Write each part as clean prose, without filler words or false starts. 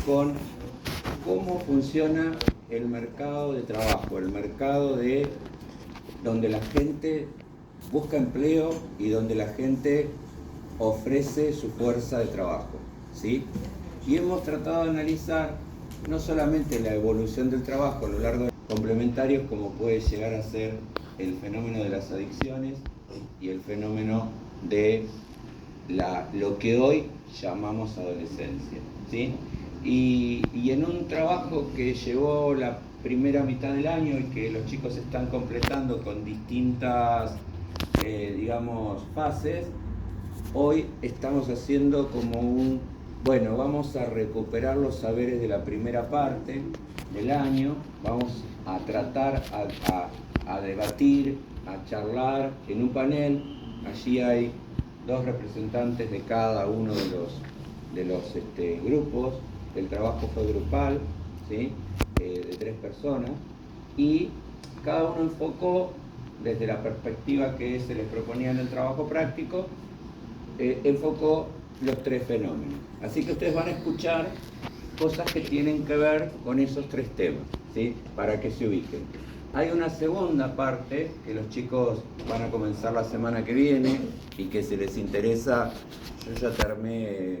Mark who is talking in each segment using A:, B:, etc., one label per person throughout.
A: con cómo funciona el mercado de trabajo, el mercado de donde la gente busca empleo y donde la gente ofrece su fuerza de trabajo, ¿sí? Y hemos tratado de analizar no solamente la evolución del trabajo a lo largo de complementarios, como puede llegar a ser el fenómeno de las adicciones y el fenómeno de lo que hoy llamamos adolescencia, ¿sí? Y en un trabajo que llevó la primera mitad del año y que los chicos están completando con distintas, digamos, fases, hoy estamos haciendo como bueno, vamos a recuperar los saberes de la primera parte del año, vamos a tratar a debatir, a charlar en un panel. Allí hay 2 representantes de cada uno de los grupos. El trabajo fue grupal, ¿sí? De 3 personas, y cada uno enfocó desde la perspectiva que se les proponía en el trabajo práctico, enfocó los 3 fenómenos. Así que ustedes van a escuchar cosas que tienen que ver con esos 3 temas, ¿sí? Para que se ubiquen. Hay una segunda parte que los chicos van a comenzar la semana que viene y que si les interesa, yo ya te armé,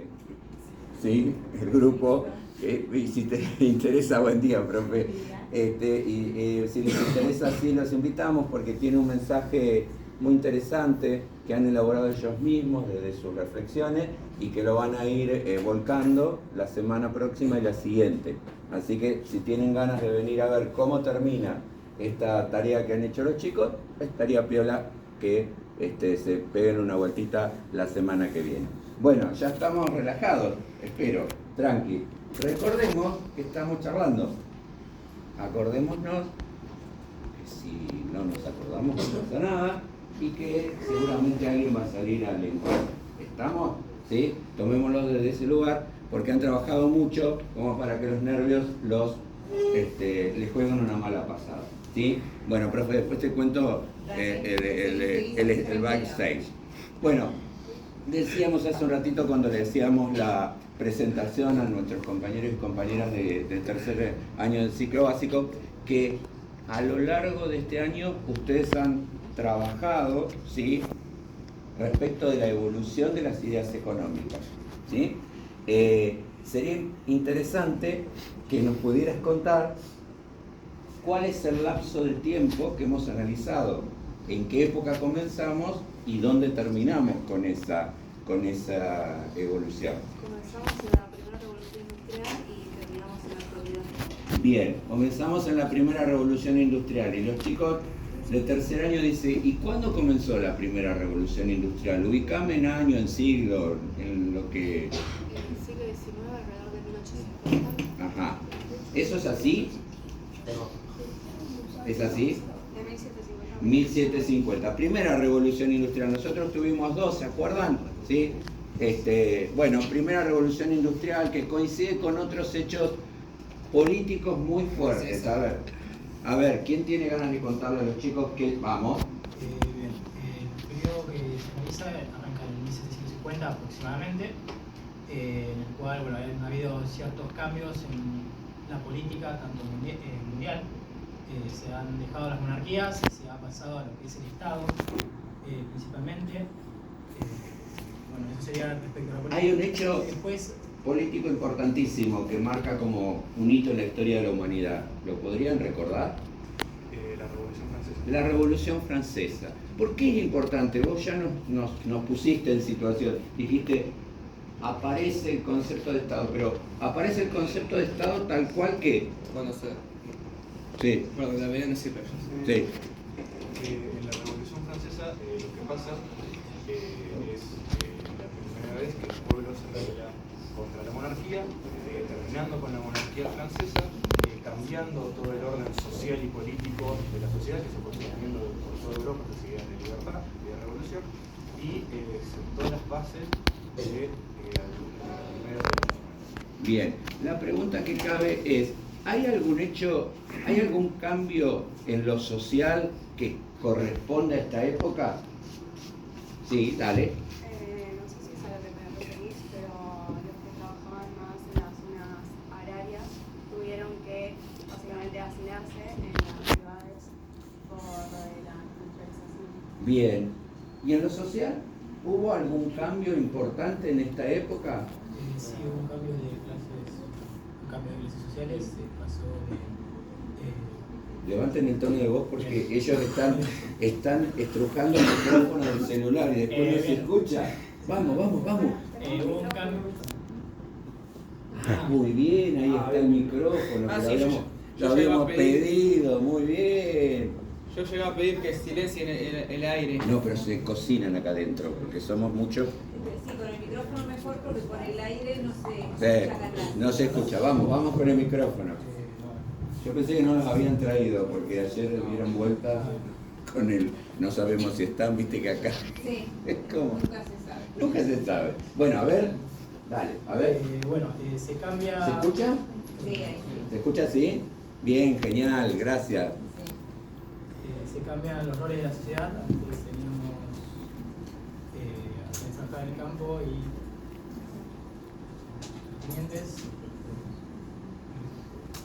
A: ¿sí? El grupo, y si te interesa, buen día, profe. Si les interesa, sí, los invitamos porque tiene un mensaje muy interesante que han elaborado ellos mismos desde sus reflexiones y que lo van a ir volcando la semana próxima y la siguiente. Así que si tienen ganas de venir a ver cómo termina esta tarea que han hecho los chicos, estaría piola que se peguen una vueltita la semana que viene. Bueno, ya estamos relajados, espero, tranqui. Recordemos que estamos charlando. Acordémonos que si no nos acordamos no pasa nada y que seguramente alguien va a salir al encuentro. ¿Estamos? ¿Sí? Tomémoslo desde ese lugar porque han trabajado mucho como para que los nervios les jueguen una mala pasada. ¿Sí? Bueno, profe, después te cuento el backstage. Bueno, decíamos hace un ratito cuando le decíamos la presentación a nuestros compañeros y compañeras del tercer año del ciclo básico, que a lo largo de este año ustedes han trabajado, ¿sí?, respecto de la evolución de las ideas económicas, ¿sí? Sería interesante que nos pudieras contar cuál es el lapso de tiempo que hemos analizado, en qué época comenzamos y dónde terminamos con esa evolución.
B: Comenzamos en la primera revolución industrial y terminamos en la actualidad.
A: Bien, comenzamos en la primera revolución industrial y los chicos de tercer año dicen, ¿y cuándo comenzó la primera revolución industrial? Ubicame en año, en siglo, en lo que...
B: En el siglo XIX, alrededor de 1850.
A: Ajá. ¿Eso es así? ¿Es así?
B: De 1750.
A: 1750. Primera revolución industrial. Nosotros tuvimos 2, ¿se acuerdan? ¿Sí? Bueno, primera revolución industrial que coincide con otros hechos políticos muy fuertes. A ver, ¿quién tiene ganas de contarle a los chicos que vamos?
C: Bien, el periodo que se analiza arranca en 1750 aproximadamente, en el cual han habido ciertos cambios en la política, tanto mundial. Se han dejado las monarquías y se ha pasado a lo que es el Estado, principalmente. Bueno, eso sería respecto a la política.
A: Hay un hecho
C: después
A: político importantísimo que marca como un hito en la historia de la humanidad. ¿Lo podrían recordar?
D: La Revolución Francesa.
A: La Revolución Francesa. ¿Por qué es importante? Vos ya nos pusiste en situación. Dijiste, aparece el concepto de Estado, pero aparece el concepto de Estado tal cual que...
E: Bueno,
A: Sí.
E: Bueno, la verdad no sirve.
A: Sí.
D: En la Revolución Francesa lo que pasa es la primera vez que el pueblo se rebela contra la monarquía, terminando con la monarquía francesa, cambiando todo el orden social y político de la sociedad que se fue sosteniendo por toda Europa, las ideas de libertad y de revolución, y sentó las bases de la primera revolución.
A: Bien, la pregunta que cabe es, ¿hay algún hecho, hay algún cambio en lo social que corresponde a esta época? Sí, dale.
B: No sé si es a lo que te referís, pero los que trabajaban más en las zonas
A: Bien. ¿Y en lo social? ¿Hubo algún cambio importante en esta época?
C: Sí, hubo un cambio de clases sociales, se pasó de...
A: Levanten el tono de voz porque ellos están estrujando el micrófono del celular y después no se escucha. Vamos.
C: hubo un cambio...
A: Muy bien, ahí está el micrófono, que
E: Sí,
A: lo habíamos pedido, muy bien.
E: Yo llegué a pedir que silencien el aire.
A: No, pero se cocinan acá adentro, porque somos muchos.
B: Sí, con el micrófono mejor porque con el aire no se
A: Sí,
B: escucha acá atrás.
A: no se escucha. Vamos con el micrófono. Yo pensé que no los habían traído, porque ayer dieron vuelta con el... No sabemos si están, viste que acá...
B: Sí,
A: Es como...
B: nunca se sabe.
A: Nunca se sabe. Bueno, a ver. Dale, a ver.
C: Se cambia...
A: ¿Se escucha?
B: Sí, ahí.
A: ¿Se escucha así? Bien, genial, gracias.
C: Se cambian los roles de la sociedad. Antes teníamos a quienes trabajaban en el campo y terratenientes.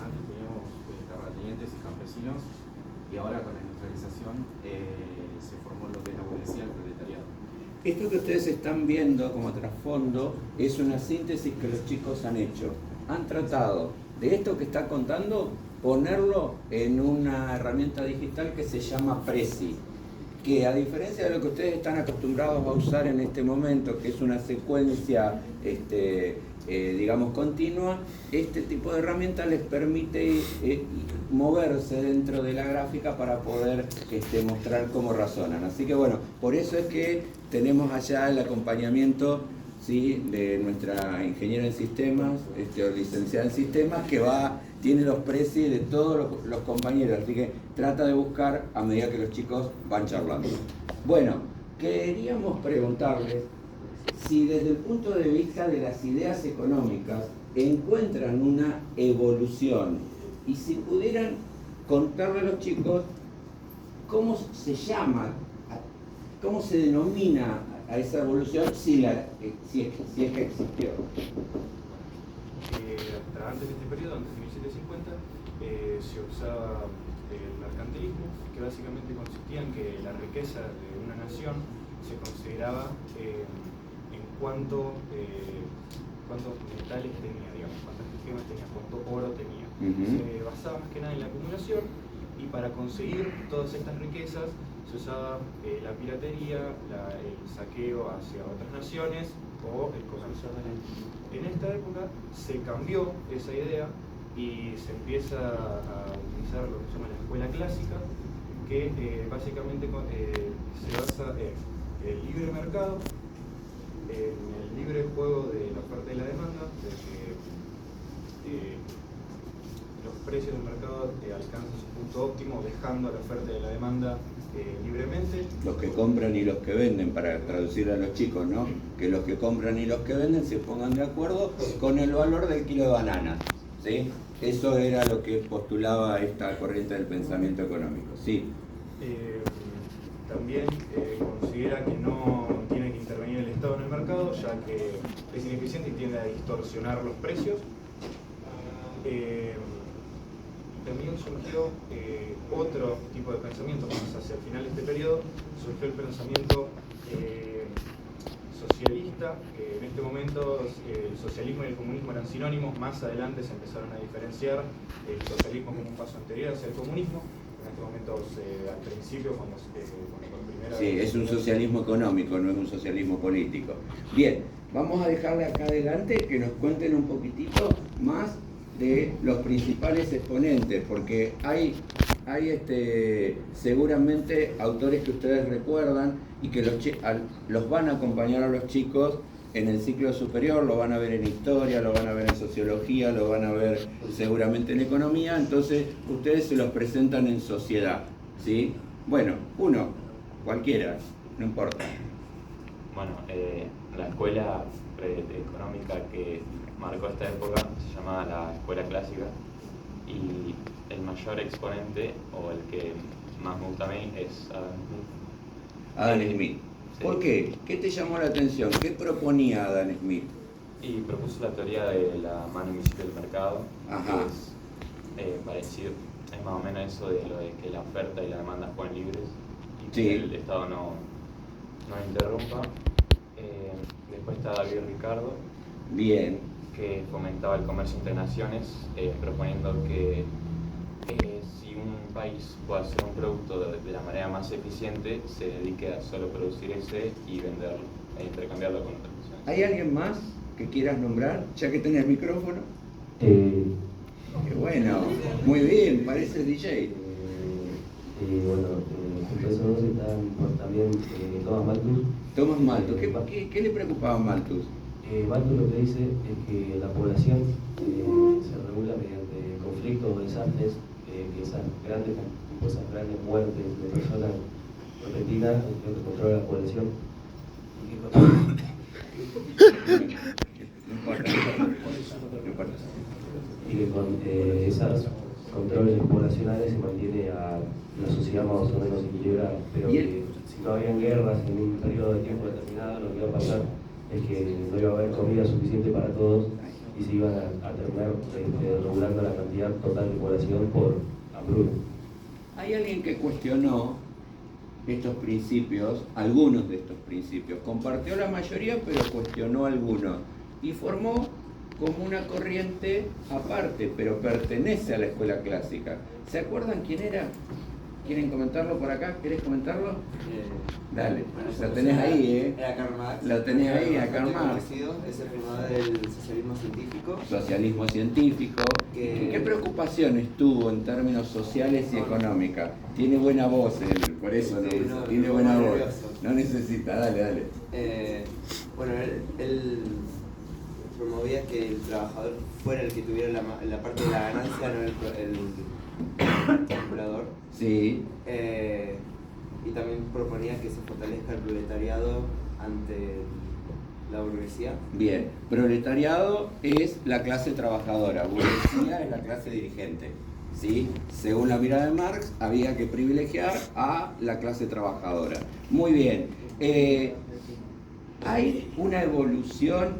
D: Antes teníamos terratenientes y campesinos, y ahora con la industrialización se formó lo que es la burguesía, el proletariado.
A: Esto que ustedes están viendo como trasfondo es una síntesis que los chicos han hecho. Han tratado de esto que está contando, ponerlo en una herramienta digital que se llama Prezi, que a diferencia de lo que ustedes están acostumbrados a usar en este momento, que es una secuencia digamos continua, este tipo de herramienta les permite moverse dentro de la gráfica para poder mostrar cómo razonan. Así que bueno, por eso es que tenemos allá el acompañamiento, ¿sí?, de nuestra ingeniera en sistemas, o licenciada en sistemas, que tiene los precios de todos los compañeros, así que trata de buscar a medida que los chicos van charlando. Bueno, queríamos preguntarles si desde el punto de vista de las ideas económicas encuentran una evolución y si pudieran contarle a los chicos cómo se llama, cómo se denomina a esa evolución si es que existió.
D: Hasta antes de este periodo, antes de 1750, se usaba el mercantilismo, que básicamente consistía en que la riqueza de una nación se consideraba en cuántos metales tenía, digamos, cuántas gemas tenía, cuánto oro tenía. Se basaba más que nada en la acumulación, y para conseguir todas estas riquezas se usaba la piratería, el saqueo hacia otras naciones o el comercio. En esta época se cambió esa idea y se empieza a utilizar lo que se llama la escuela clásica, que básicamente se basa en el libre mercado, en el libre juego de la oferta y la demanda, de que los precios del mercado alcanzan su punto óptimo, dejando a la oferta y la demanda libremente.
A: Los que compran y los que venden, para traducir a los chicos, ¿no? Que los que compran y los que venden se pongan de acuerdo con el valor del kilo de banana, ¿sí? Eso era lo que postulaba esta corriente del pensamiento económico, ¿sí?
D: También considera que no tiene que intervenir el Estado en el mercado, ya que es ineficiente y tiende a distorsionar los precios. También surgió otro tipo de pensamiento, más hacia el final de este periodo, surgió el pensamiento socialista, que en este momento el socialismo y el comunismo eran sinónimos. Más adelante se empezaron a diferenciar el socialismo como un paso anterior hacia el comunismo. En este momento, al principio, cuando por primera
A: Sí,
D: vez...
A: es un socialismo económico, no es un socialismo político. Bien, vamos a dejarle acá adelante que nos cuenten un poquitito más de los principales exponentes, porque hay seguramente autores que ustedes recuerdan y que los van a acompañar a los chicos en el ciclo superior, lo van a ver en historia, lo van a ver en sociología, lo van a ver seguramente en economía, entonces ustedes se los presentan en sociedad, ¿sí? Bueno, uno, cualquiera, no importa.
F: Bueno, la escuela económica que marcó esta época se llamaba la escuela clásica, y el mayor exponente, o el que más me gusta a mí, es Adam Smith.
A: Adam Smith.
F: Sí.
A: ¿Por qué? ¿Qué te llamó la atención? ¿Qué proponía Adam Smith?
F: Y propuso la teoría de la mano invisible del mercado.
A: Ajá.
F: Que es parecido, es más o menos eso de lo de que la oferta y la demanda juegan libres, y que
A: Sí.
F: el Estado no interrumpa. Después está David Ricardo,
A: Bien.
F: que fomentaba el comercio entre naciones, proponiendo que si un país puede hacer un producto de la manera más eficiente, se dedique a solo producir ese y venderlo, e intercambiarlo con otras naciones.
A: ¿Hay alguien más que quieras nombrar, ya que tenés el micrófono? Qué bueno, muy bien, parece DJ.
G: Bueno, junto a esos dos están también Thomas Malthus.
A: Thomas Malthus, ¿qué le preocupaba a Malthus?
G: Malthus lo que dice es que la población se regula mediante conflictos o desastres, que esas grandes muertes de personas repentinas es lo que controla la población. Y que con esas controles poblacionales se mantiene a la sociedad más o menos equilibrada, pero que si no habían guerras en un periodo de tiempo determinado, lo que iba a pasar es que no iba a haber comida suficiente para todos y se iban a terminar regulando la cantidad total de población por hambruna.
A: Hay alguien que cuestionó estos principios, algunos de estos principios, compartió la mayoría pero cuestionó algunos y formó como una corriente aparte, pero pertenece a la escuela clásica. ¿Se acuerdan quién era? ¿Quieren comentarlo por acá? ¿Querés comentarlo? Dale, lo tenés ahí,
H: Era Karl Marx.
A: Lo tenés ahí, a Karl Marx.
H: Es el fundador del socialismo científico.
A: Socialismo científico. ¿Qué preocupaciones tuvo en términos sociales y económicas? Tiene buena voz él, por eso
H: Sí,
A: no,
H: no,
A: tiene
H: no,
A: buena
H: no,
A: voz.
H: nervioso.
A: No necesita, dale.
H: Bueno, él promovía que el trabajador fuera el que tuviera la parte de la ganancia, no el acumulador.
A: Sí,
H: Y también proponía que se fortalezca el proletariado ante la burguesía.
A: bien. Proletariado es la clase trabajadora, burguesía es la clase dirigente. ¿Sí? Según la mirada de Marx, había que privilegiar a la clase trabajadora. Muy bien. ¿Hay una evolución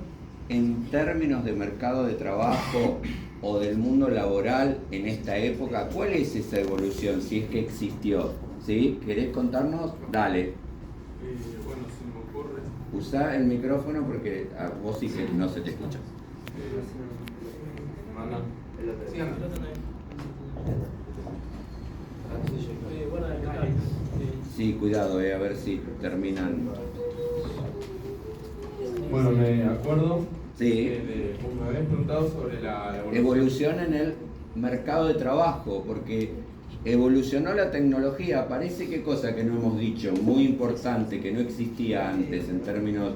A: en términos de mercado de trabajo o del mundo laboral en esta época? ¿Cuál es esa evolución, si es que existió? ¿Sí? ¿Querés contarnos? Dale.
D: Bueno, se me ocurre.
A: Usá el micrófono porque a vos sí que no se te escucha.
D: Manda.
C: Síganme.
A: Sí, cuidado, a ver si terminan.
I: Bueno, me acuerdo
A: Sí.
I: me habías preguntado sobre la
A: Evolución en el mercado de trabajo, porque evolucionó la tecnología. Parece que cosa que no hemos dicho, muy importante, que no existía antes en términos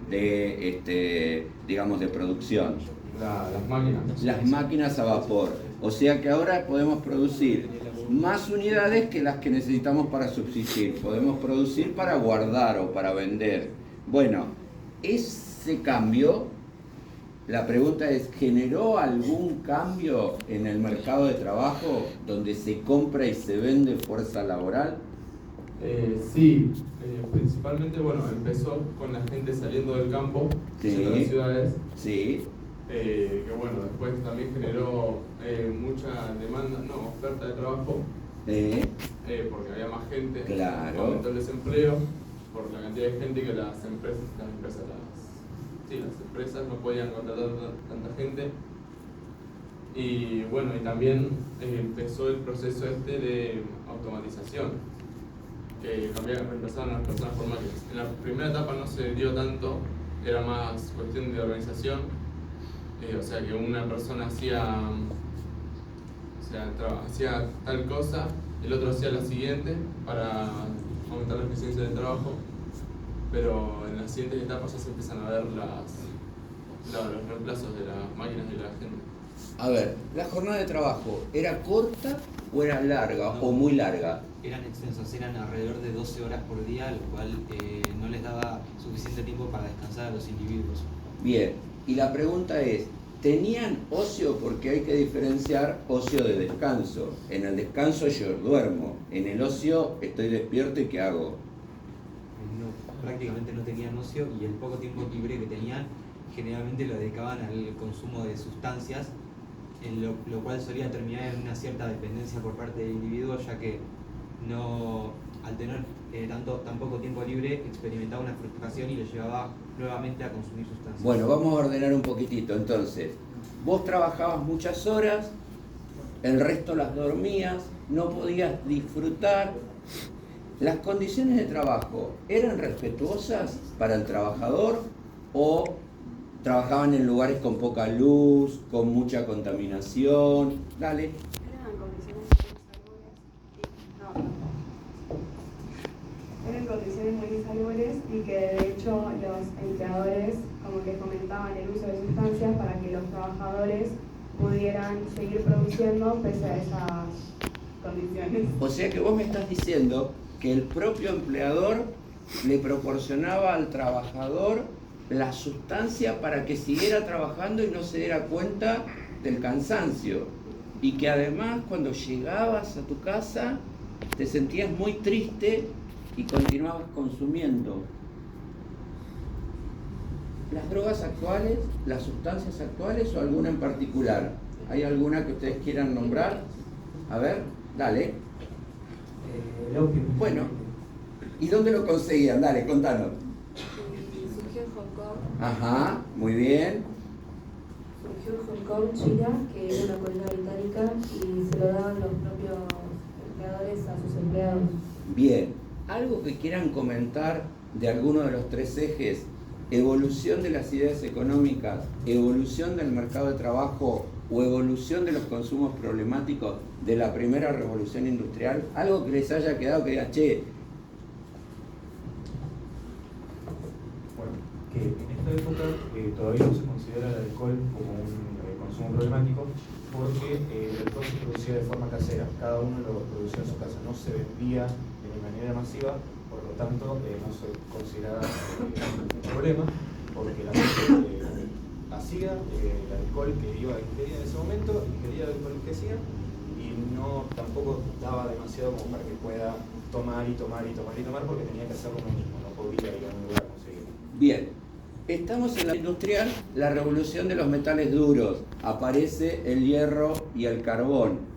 A: de, digamos, de producción.
I: las máquinas.
A: Las máquinas a vapor. O sea que ahora podemos producir más unidades que las que necesitamos para subsistir. Podemos producir para guardar o para vender. Bueno, ese cambio, la pregunta es, ¿generó algún cambio en el mercado de trabajo donde se compra y se vende fuerza laboral?
I: Sí, principalmente, bueno, empezó con la gente saliendo del campo,
A: Sí.
I: yendo a las ciudades,
A: Sí,
I: que bueno, después también generó mucha demanda, oferta de trabajo, porque había más gente,
A: Claro.
I: aumentó el desempleo por la cantidad de gente que las empresas no podían contratar tanta gente. Y bueno, y también empezó el proceso de automatización, que reempezaron a las personas por máquinas. En la primera etapa no se dio tanto, era más cuestión de organización, o sea que una persona hacía tal cosa, el otro hacía la siguiente para aumentar la eficiencia del trabajo, pero en las siguientes etapas ya se empiezan a ver los reemplazos de las máquinas y de la gente.
A: a ver, ¿la jornada de trabajo era corta o era larga o muy larga?
J: Eran extensas, eran alrededor de 12 horas por día, lo cual no les daba suficiente tiempo para descansar a los individuos.
A: Bien, y la pregunta es, ¿tenían ocio? Porque hay que diferenciar ocio de descanso. En el descanso yo duermo, en el ocio estoy despierto y ¿qué hago?
J: Prácticamente no tenían ocio y el poco tiempo libre que tenían generalmente lo dedicaban al consumo de sustancias, en lo cual solía terminar en una cierta dependencia por parte del individuo, ya que al tener tan poco tiempo libre, experimentaba una frustración y lo llevaba nuevamente a consumir sustancias.
A: Bueno, vamos a ordenar un poquitito. Entonces, vos trabajabas muchas horas, el resto las dormías, no podías disfrutar. ¿Las condiciones de trabajo eran respetuosas para el trabajador o trabajaban en lugares con poca luz, con mucha contaminación? Dale.
K: Eran condiciones muy insalubres y que de hecho los empleadores como que fomentaban el uso de sustancias para que los trabajadores pudieran seguir produciendo pese a esas condiciones.
A: O sea que vos me estás diciendo que el propio empleador le proporcionaba al trabajador la sustancia para que siguiera trabajando y no se diera cuenta del cansancio. Y que además cuando llegabas a tu casa te sentías muy triste y continuabas consumiendo. ¿Las drogas actuales, las sustancias actuales o alguna en particular? ¿Hay alguna que ustedes quieran nombrar? A ver, dale.
C: El opio.
A: Bueno, ¿y dónde lo conseguían? Dale, contanos.
B: Surgió en Hong Kong.
A: Ajá, muy bien.
B: Surgió en Hong Kong, China, que era una colonia británica, y se lo daban los propios empleadores a sus empleados.
A: Bien, ¿algo que quieran comentar de alguno de los tres ejes? Evolución de las ideas económicas, evolución del mercado de trabajo o evolución de los consumos problemáticos de la primera revolución industrial. Algo que les haya quedado que digan, che.
D: Bueno, que en esta época todavía no se considera el alcohol como un consumo problemático porque el alcohol se producía de forma casera, cada uno lo producía en su casa, no se vendía de manera masiva. Por lo tanto, no se considera un problema, porque la gente hacía el alcohol que quería en ese momento, quería el alcohol que hacía, y no tampoco daba demasiado como para que pueda tomar, porque tenía que hacerlo uno mismo, no podía ir a un lugar a conseguirlo.
A: Bien, estamos en la industrial, la revolución de los metales duros, aparece el hierro y el carbón.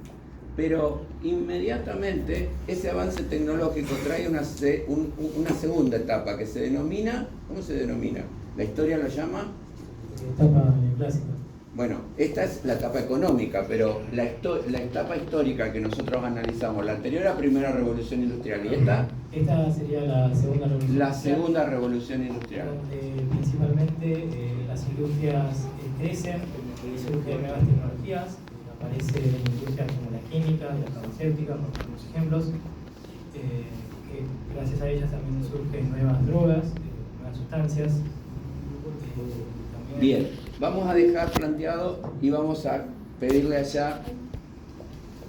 A: Pero inmediatamente ese avance tecnológico trae una segunda etapa que se denomina, ¿cómo se denomina? La historia lo llama
C: Etapa neoclásica.
A: Bueno, esta es la etapa económica, pero la etapa histórica que nosotros analizamos, la anterior a la primera revolución industrial, y esta
C: sería la segunda revolución industrial.
A: La segunda revolución industrial.
C: Donde principalmente las industrias crecen, surgen nuevas tecnologías, aparecen industrias como la química, la farmacéutica, por algunos ejemplos, que gracias a ellas también surgen nuevas drogas, nuevas sustancias.
A: Bien, vamos a dejar planteado y vamos a pedirle allá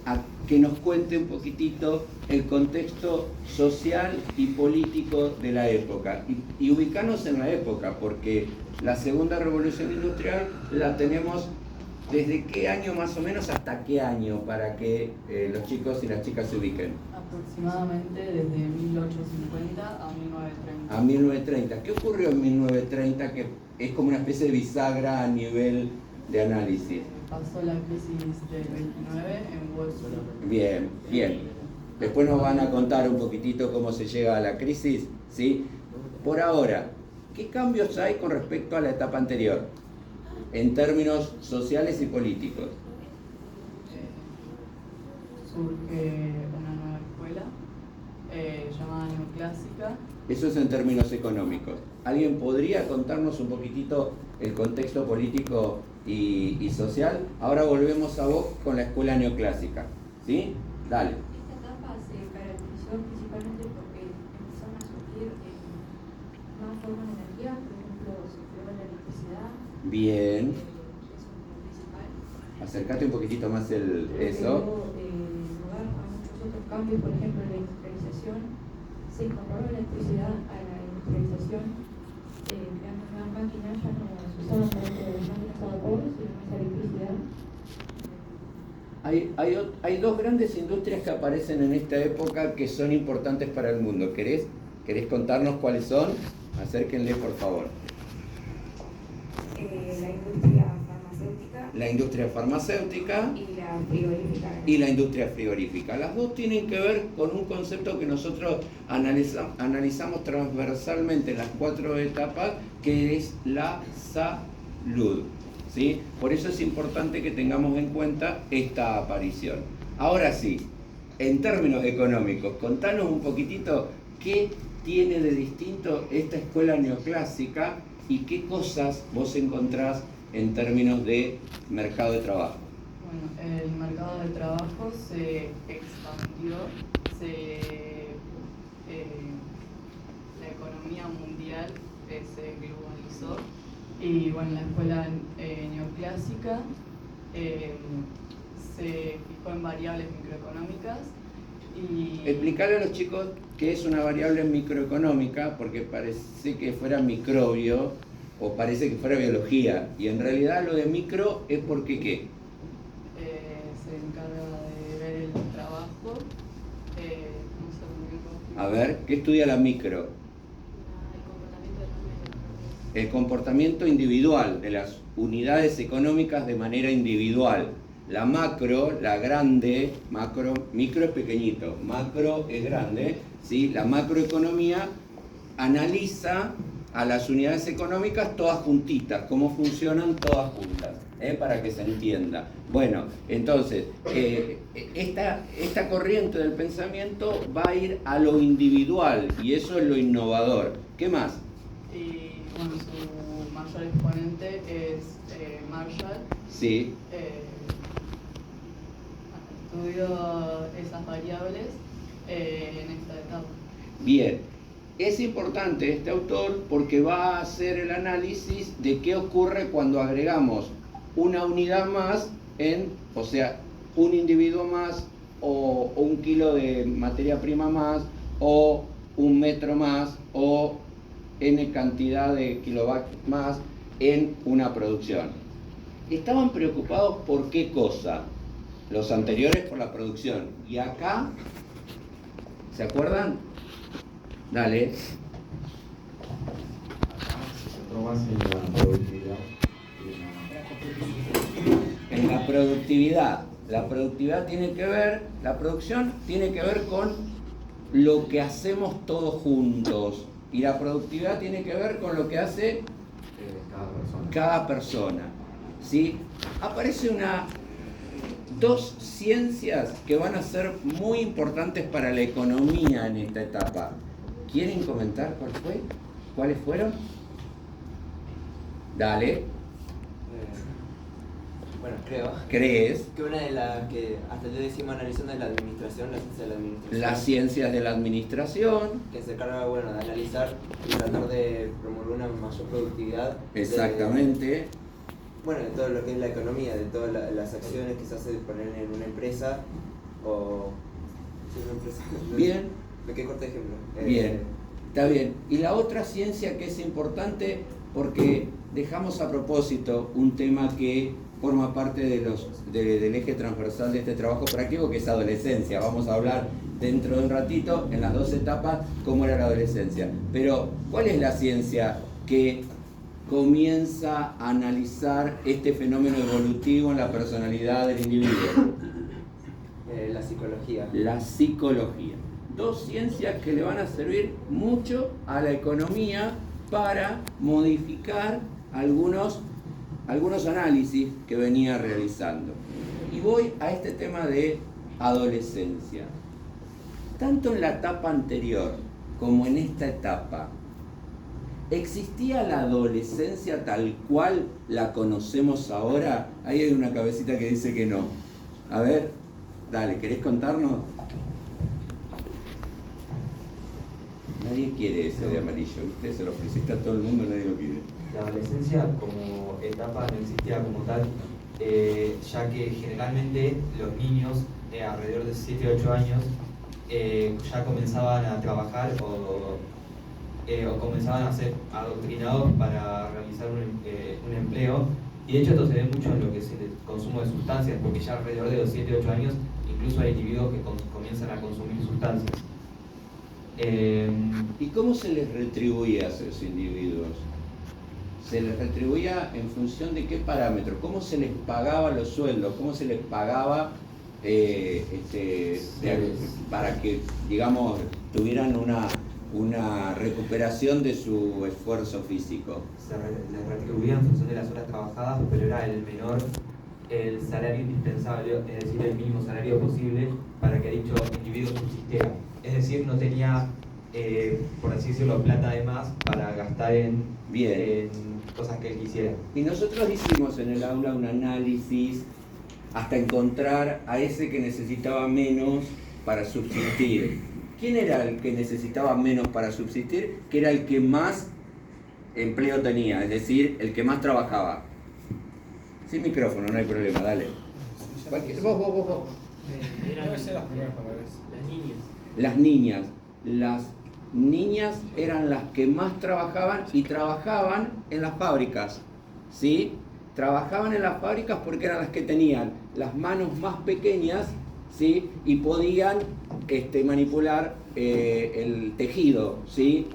A: a que nos cuente un poquitito el contexto social y político de la época y ubicarnos en la época, porque la segunda revolución industrial la tenemos desde qué año más o menos hasta qué año para que los chicos y las chicas se ubiquen.
L: Aproximadamente desde 1850 a 1930.
A: A 1930. ¿Qué ocurrió en 1930 que es como una especie de bisagra a nivel de análisis?
L: Pasó la crisis del 29 en Wall Street.
A: Bien, bien. Después nos van a contar un poquitito cómo se llega a la crisis, ¿sí? Por ahora, ¿qué cambios hay con respecto a la etapa anterior? En términos sociales y políticos.
L: Surge una nueva escuela llamada neoclásica.
A: Eso es en términos económicos. ¿Alguien podría contarnos un poquitito el contexto político y social? Ahora volvemos a vos con la escuela neoclásica, ¿sí? Dale.
B: Esta etapa se caracterizó principalmente porque empezaron a surgir nuevas formas de energía, por ejemplo, se creó la electricidad.
A: Bien.
B: Eso es lo principal.
A: Acércate un poquitito más eso.
B: Lugar a muchos otros cambios, por ejemplo, la industrialización. Se incorporó la electricidad a la industrialización, creando nuevas máquinas, ya no se usaban tanto las máquinas a vapor, sino más electricidad.
A: Hay dos grandes industrias que aparecen en esta época que son importantes para el mundo. ¿Querés contarnos cuáles son? Acérquenle, por favor.
K: La industria farmacéutica
A: la industria farmacéutica
K: y la frigorífica.
A: y la industria frigorífica. Las dos tienen que ver con un concepto que nosotros analizamos transversalmente en las 4 etapas, que es la salud, ¿sí? Por eso es importante que tengamos en cuenta esta aparición. Ahora sí, en términos económicos, contanos un poquitito qué tiene de distinto esta escuela neoclásica y qué cosas vos encontrás en términos de mercado de trabajo.
L: Bueno, el mercado de trabajo se expandió, la economía mundial se globalizó y bueno, la escuela neoclásica se fijó en variables microeconómicas y...
A: Explicarle a los chicos qué es una variable microeconómica, porque parece que fuera microbio o parece que fuera biología, y en realidad lo de micro es porque ¿qué?
L: Se encarga de ver el trabajo, no sé muy bien cómo...
A: A ver, ¿qué estudia la micro? El comportamiento individual de las unidades económicas de manera individual. La macro, la grande, macro, micro es pequeñito, macro es grande, ¿sí? La macroeconomía analiza a las unidades económicas todas juntitas, cómo funcionan todas juntas, para que se entienda. Bueno, entonces, esta corriente del pensamiento va a ir a lo individual y eso es lo innovador. ¿Qué más?
L: Y bueno, su mayor exponente es Marshall.
A: Sí.
L: Estudió esas variables en esta etapa.
A: Bien, es importante este autor porque va a hacer el análisis de qué ocurre cuando agregamos una unidad más o sea, un individuo más o 1 kilo de materia prima más o 1 metro más o n cantidad de kilovatios más en una producción. Estaban preocupados por qué cosa. Los anteriores por la producción. Y acá, ¿se acuerdan? Dale.
M: Más en la productividad.
A: En la productividad. La productividad tiene que ver, la producción tiene que ver con lo que hacemos todos juntos. Y la productividad tiene que ver con lo que hace cada persona. ¿Sí? Aparece dos ciencias que van a ser muy importantes para la economía en esta etapa. ¿Quieren comentar cuáles fueron? Dale.
H: Bueno, creo.
A: ¿Crees?
H: Que una de las que hasta yo decimos analizando es la administración, la ciencia de la administración.
A: Las ciencias de la administración.
H: Que se encarga, bueno, de analizar y tratar de promover una mayor productividad.
A: Exactamente.
H: Bueno, de todo lo que es la economía, de todas las acciones que se hace de poner en una empresa o... ¿Sí, una empresa?
A: Bien.
H: ¿De qué corte ejemplo?
A: Bien, está bien. Y la otra ciencia que es importante, porque dejamos a propósito un tema que forma parte del eje transversal de este trabajo práctico, que es adolescencia. Vamos a hablar dentro de un ratito, en las 2 etapas, cómo era la adolescencia. Pero, ¿cuál es la ciencia que comienza a analizar este fenómeno evolutivo en la personalidad del individuo?
H: La psicología. La
A: psicología. 2 ciencias que le van a servir mucho a la economía para modificar algunos análisis que venía realizando. Y voy a este tema de adolescencia. Tanto en la etapa anterior como en esta etapa, ¿existía la adolescencia tal cual la conocemos ahora? Ahí hay una cabecita que dice que no. A ver, dale, ¿querés contarnos? Nadie quiere ese de amarillo, ¿viste? Se lo ofreciste a todo el mundo, nadie lo quiere.
J: La adolescencia como etapa no existía como tal, ya que generalmente los niños alrededor de 7-8 años ya comenzaban a trabajar o comenzaban a ser adoctrinados para realizar un empleo, y de hecho esto se ve mucho en lo que es el consumo de sustancias, porque ya alrededor de los 7-8 años incluso hay individuos que comienzan a consumir sustancias.
A: ¿Y cómo se les retribuía a esos individuos? ¿Se les retribuía en función de qué parámetros? ¿Cómo se les pagaba los sueldos? ¿Cómo se les pagaba para que, digamos, tuvieran una recuperación de su esfuerzo físico?
J: Se les retribuía en función de las horas trabajadas, pero era el salario indispensable, es decir, el mínimo salario posible para que dicho individuo subsistiera. Es decir, no tenía, por así decirlo, plata de más para gastar en cosas que él quisiera.
A: Y nosotros hicimos en el aula un análisis hasta encontrar a ese que necesitaba menos para subsistir. ¿Quién era el que necesitaba menos para subsistir? Que era el que más empleo tenía, es decir, el que más trabajaba. Sin micrófono, no hay problema, dale. Vos. Las niñas. Las niñas eran las que más trabajaban y trabajaban en las fábricas, ¿sí? Trabajaban en las fábricas porque eran las que tenían las manos más pequeñas, ¿sí? Y podían manipular el tejido, ¿sí?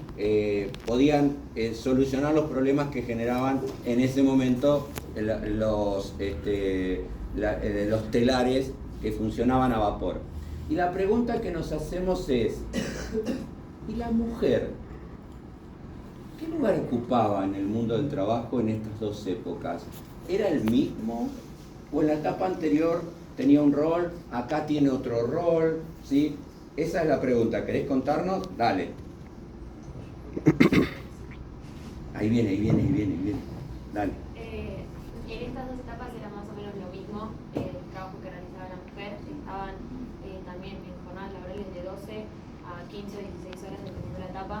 A: Podían solucionar los problemas que generaban en ese momento los telares que funcionaban a vapor. Y la pregunta que nos hacemos es, ¿y la mujer? ¿Qué lugar ocupaba en el mundo del trabajo en estas dos épocas? ¿Era el mismo? ¿O en la etapa anterior tenía un rol, acá tiene otro rol? ¿Sí? Esa es la pregunta. ¿Querés contarnos? Dale. Ahí viene. Dale.
N: En estas dos etapas era más o menos lo mismo, el trabajo que realizaba la mujer. Estaban también en jornadas laborales de 12 a 15 o 16 horas dependiendo de la etapa,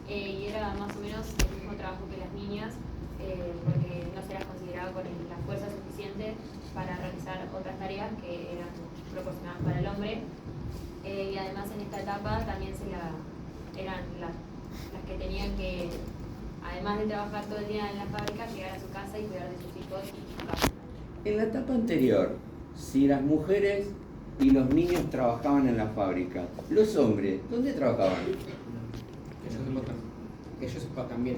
N: y era más o menos el mismo trabajo que las niñas, porque no se las consideraba con la fuerza suficiente para realizar otras tareas que eran proporcionadas para el hombre, y además en esta etapa también eran las que tenían que, además de trabajar todo el día en la fábrica, llegar a su casa y cuidar de sus hijos y su casa.
A: En la etapa anterior, si las mujeres y los niños trabajaban en la fábrica, los hombres, ¿dónde trabajaban?
E: Ellos también.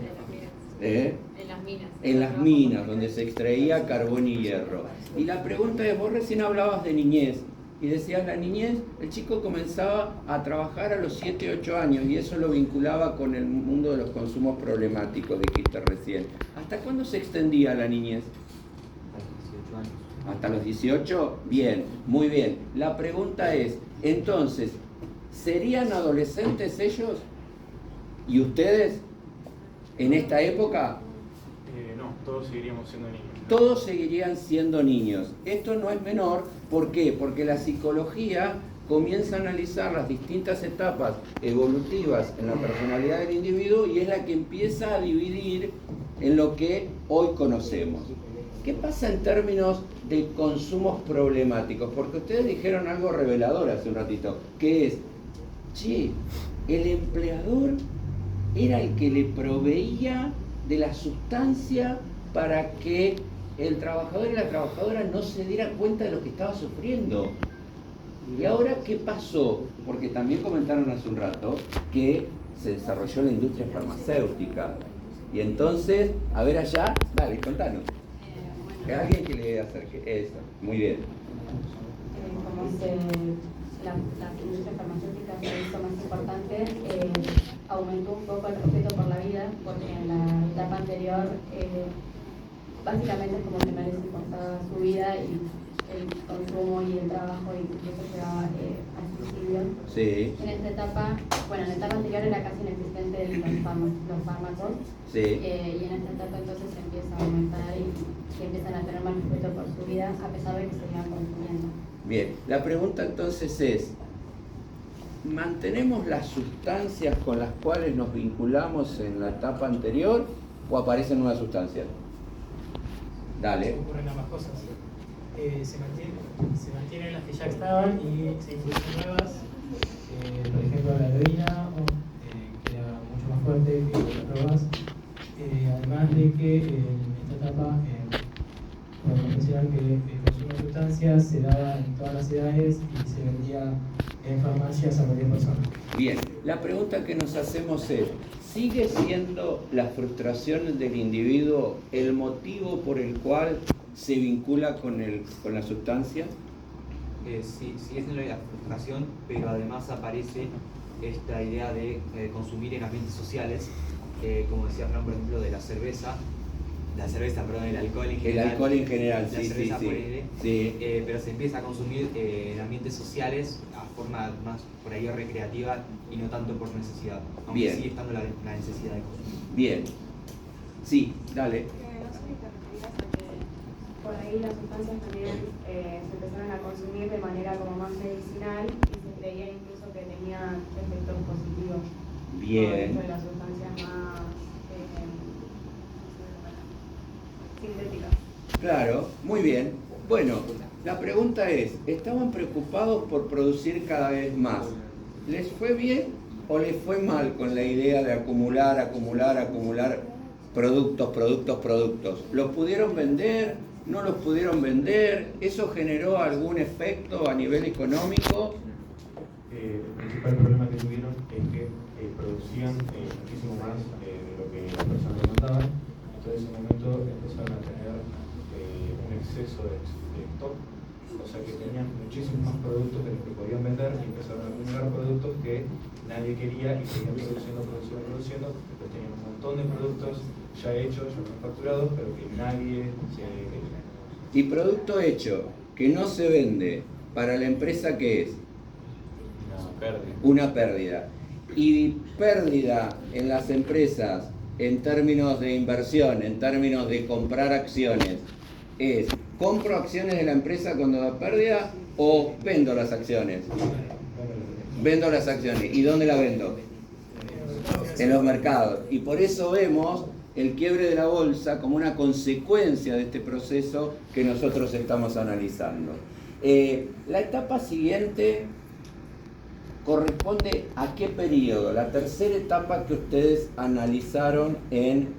N: En las minas.
A: En las minas, donde se extraía carbón y hierro. Y la pregunta es, vos recién hablabas de niñez, y decías la niñez, el chico comenzaba a trabajar a los 7, 8 años, y eso lo vinculaba con el mundo de los consumos problemáticos, dijiste recién. ¿Hasta cuándo se extendía la niñez? ¿Hasta los 18? Bien, muy bien. La pregunta es, entonces, ¿serían adolescentes ellos? ¿Y ustedes? ¿En esta época?
D: No, todos seguiríamos siendo niños.
A: Todos seguirían siendo niños. Esto no es menor, ¿por qué? Porque la psicología comienza a analizar las distintas etapas evolutivas en la personalidad del individuo y es la que empieza a dividir en lo que hoy conocemos. ¿Qué pasa en términos de consumos problemáticos? Porque ustedes dijeron algo revelador hace un ratito, que es, el empleador era el que le proveía de la sustancia para que el trabajador y la trabajadora no se diera cuenta de lo que estaba sufriendo. ¿Y ahora qué pasó? Porque también comentaron hace un rato que se desarrolló la industria farmacéutica. Y entonces, a ver allá, dale, contanos. Alguien que le acerque eso, muy bien.
K: Como la industria farmacéutica se hizo más importante, aumentó un poco el respeto por la vida, porque en la etapa anterior básicamente es como que no les importaba su vida y el consumo y el trabajo incluso llegaba al suicidio.
A: Sí.
K: En esta etapa, en la etapa anterior era casi inexistente los fármacos.
A: Sí.
K: Y en esta etapa entonces se empieza a aumentar y empiezan a tener más respeto por su vida a pesar de que se iban consumiendo.
A: Bien, la pregunta entonces es, ¿mantenemos las sustancias con las cuales nos vinculamos en la etapa anterior o aparecen nuevas sustancias? Dale.
C: Ocurren ambas cosas. Se mantienen las que ya estaban y se introducen nuevas, por ejemplo la heroína, que era mucho más fuerte que otras drogas. Además de que en esta etapa podemos mencionar que el consumo de sustancias se daba en todas las edades y se vendía en farmacias a cualquier persona.
A: Bien, la pregunta que nos hacemos es, ¿sigue siendo la frustración del individuo el motivo por el cual se vincula con la sustancia?
J: Sí, sigue siendo la frustración, pero además aparece esta idea de consumir en ambientes sociales, como decía Fran, por ejemplo, de la cerveza, el alcohol en general.
A: El alcohol en general,
J: la
A: sí,
J: cerveza,
A: sí,
J: ponele,
A: sí.
J: pero se empieza a consumir en ambientes sociales a forma más por ahí recreativa y no tanto por necesidad, aunque
A: Bien.
J: sigue estando la necesidad de consumir.
A: Bien. Sí, dale.
K: Por ahí las sustancias también se empezaron a consumir de manera como más medicinal y se creía incluso que tenían efectos positivos.
A: Bien.
K: Por de las sustancias más sintéticas.
A: Claro, muy bien. Bueno, la pregunta es, ¿estaban preocupados por producir cada vez más? ¿Les fue bien o les fue mal con la idea de acumular productos? ¿Los pudieron vender? ¿No los pudieron vender? ¿Eso generó algún efecto a nivel económico?
M: El principal problema que tuvieron es que producían muchísimo más de lo que las personas demandaban. Entonces en ese momento empezaron a tener un exceso de stock, o sea que tenían muchísimos más productos de los que podían vender y empezaron a acumular productos que nadie quería y seguían produciendo. Después tenían un montón de productos ya hechos, ya manufacturados, pero que nadie quería.
A: Y producto hecho que no se vende, para la empresa, ¿qué es? Una pérdida. Y pérdida en las empresas en términos de inversión, en términos de comprar acciones, es ¿compro acciones de la empresa cuando da pérdida o vendo las acciones? Vendo las acciones. ¿Y dónde la vendo? En los mercados. Y por eso vemos el quiebre de la bolsa como una consecuencia de este proceso que nosotros estamos analizando. La etapa siguiente corresponde a qué periodo, la tercera etapa que ustedes analizaron en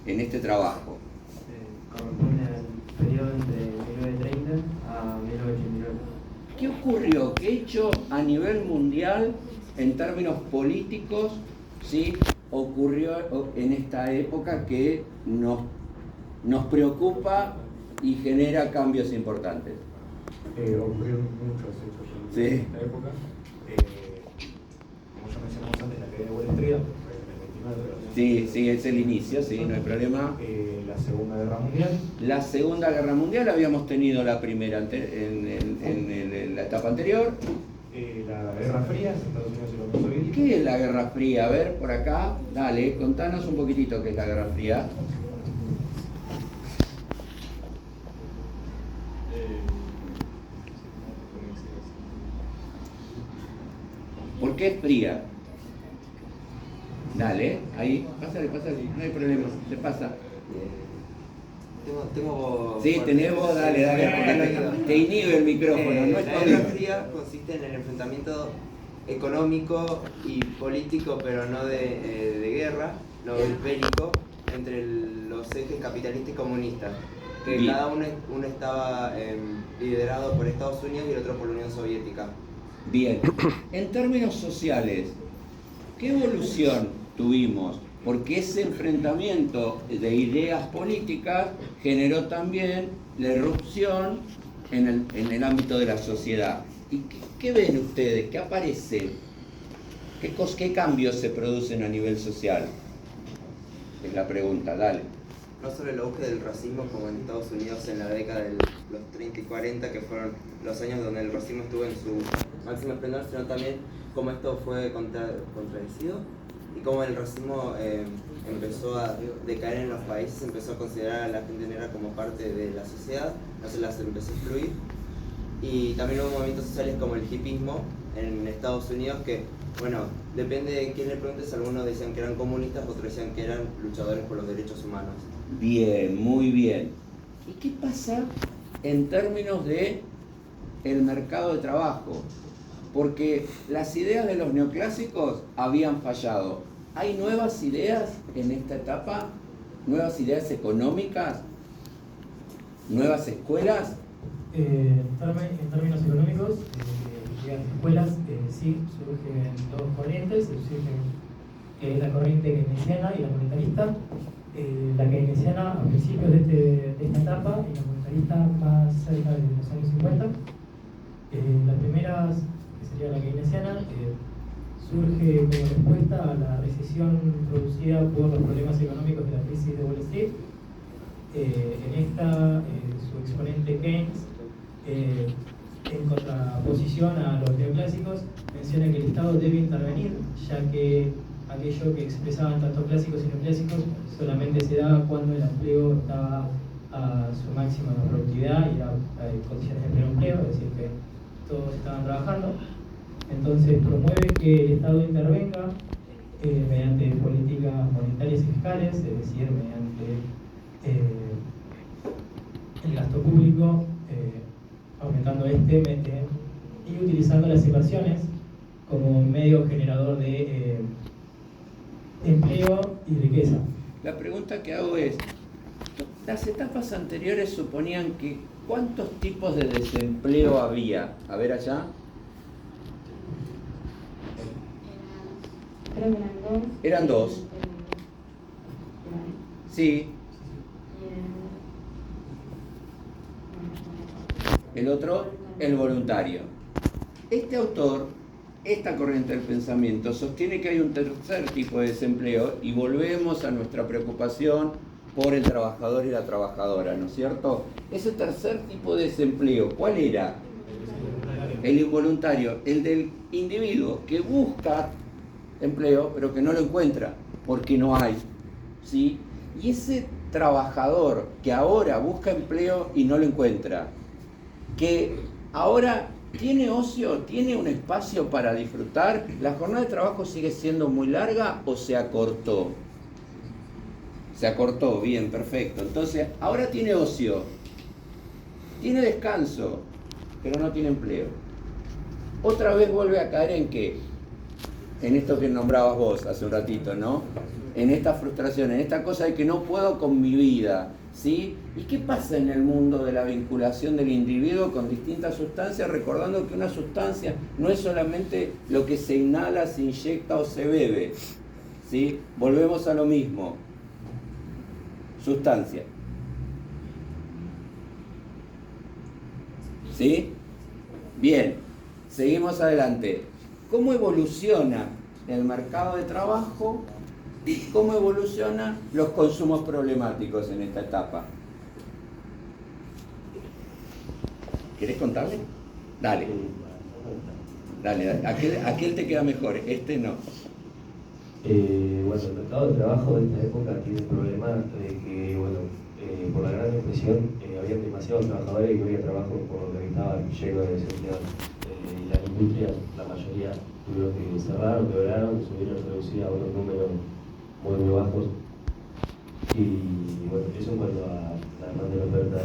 A: este trabajo.
O: Corresponde al periodo entre 1930 a 1989.
A: ¿Qué ocurrió? ¿Qué hecho a nivel mundial en términos políticos, sí, ocurrió en esta época que nos preocupa y genera cambios importantes?
M: Ocurrieron muchos hechos en esta época. Como ya mencionamos antes, la caída de Wall Street, fue en el 29.
A: Sí, es el inicio, sí, no hay problema.
M: La Segunda Guerra Mundial.
A: La Segunda Guerra Mundial habíamos tenido la primera en la etapa anterior.
M: La Guerra Fría, Estados Unidos y la Unión Soviética.
A: ¿Qué es la Guerra Fría? A ver, por acá, dale, contanos un poquitito qué es la Guerra Fría. ¿Por qué es fría? Dale, ahí, pásale, no hay problema, te pasa.
H: Tengo
A: sí, tenemos, dale, porque te inhibe el micrófono, no es
H: La Guerra Fría consiste en el enfrentamiento económico y político, pero no de guerra, no bélico, entre los ejes capitalista y comunista, que
A: Bien.
H: cada uno estaba liderado por Estados Unidos y el otro por la Unión Soviética.
A: Bien, en términos sociales, ¿qué evolución tuvimos? Porque ese enfrentamiento de ideas políticas generó también la irrupción en el ámbito de la sociedad. ¿Y qué ven ustedes? ¿Qué aparece? ¿Qué cambios se producen a nivel social? Es la pregunta, dale.
H: No solo el auge del racismo como en Estados Unidos en la década de los 30 y 40, que fueron los años donde el racismo estuvo en su máximo esplendor, sino también cómo esto fue contradecido y cómo el racismo empezó a decaer en los países, empezó a considerar a la gente negra como parte de la sociedad, no se las empezó a excluir. Y también hubo movimientos sociales como el hipismo en Estados Unidos que, bueno, depende de quién le preguntes, algunos decían que eran comunistas, otros decían que eran luchadores por los derechos humanos.
A: Bien, muy bien. ¿Y qué pasa en términos de el mercado de trabajo? Porque las ideas de los neoclásicos habían fallado. ¿Hay nuevas ideas en esta etapa? ¿Nuevas ideas económicas? ¿Nuevas escuelas?
P: En términos económicos, las escuelas sí surgen dos corrientes, surge la corriente keynesiana y la monetarista. La keynesiana a principios de esta etapa y la monetarista más cerca de los años 50. La primera, que sería la keynesiana, surge como respuesta a la recesión producida por los problemas económicos de la crisis de Wall Street. En esta, su exponente Keynes, en contraposición a los neoclásicos, menciona que el Estado debe intervenir, ya que aquello que expresaban tanto clásicos y neoclásicos solamente se daba cuando el empleo estaba a su máxima productividad y era condiciones de pleno empleo, es decir, que todos estaban trabajando. Entonces promueve que el Estado intervenga mediante políticas monetarias y fiscales, es decir, mediante el gasto público, aumentando y utilizando las inversiones como medio generador de empleo y riqueza.
A: La pregunta que hago es, las etapas anteriores suponían que ¿cuántos tipos de desempleo había? A ver allá.
B: Creo que eran dos.
A: Eran dos. Sí. El otro, el voluntario. Este autor, esta corriente del pensamiento, sostiene que hay un tercer tipo de desempleo y volvemos a nuestra preocupación por el trabajador y la trabajadora, ¿no es cierto? Ese tercer tipo de desempleo, ¿cuál era? El involuntario, el del individuo que busca empleo pero que no lo encuentra porque no hay, ¿sí? Y ese trabajador que ahora busca empleo y no lo encuentra, que ahora tiene ocio, tiene un espacio para disfrutar, ¿la jornada de trabajo sigue siendo muy larga o se acortó? Se acortó, bien, perfecto. Entonces, ahora tiene ocio, tiene descanso, pero no tiene empleo. Otra vez vuelve a caer en qué? En esto que nombrabas vos hace un ratito, ¿no? En esta frustración, en esta cosa de que no puedo con mi vida, ¿sí? ¿Y qué pasa en el mundo de la vinculación del individuo con distintas sustancias? Recordando que una sustancia no es solamente lo que se inhala, se inyecta o se bebe, ¿sí? Volvemos a lo mismo. Sustancia. ¿Sí? Bien, seguimos adelante. ¿Cómo evoluciona el mercado de trabajo y cómo evolucionan los consumos problemáticos en esta etapa? ¿Querés contarle? Dale. Dale, aquel te queda mejor, este no.
G: Bueno, el mercado de trabajo de esta época tiene el problema de que, bueno, por la gran depresión había demasiados trabajadores y no había trabajo, por lo que estaba lleno de desempleados. Y las industrias, la mayoría tuvieron que cerrar, quebraron, subieron reducidas a unos números muy bajos. Y bueno, eso en cuanto a la demanda y la oferta.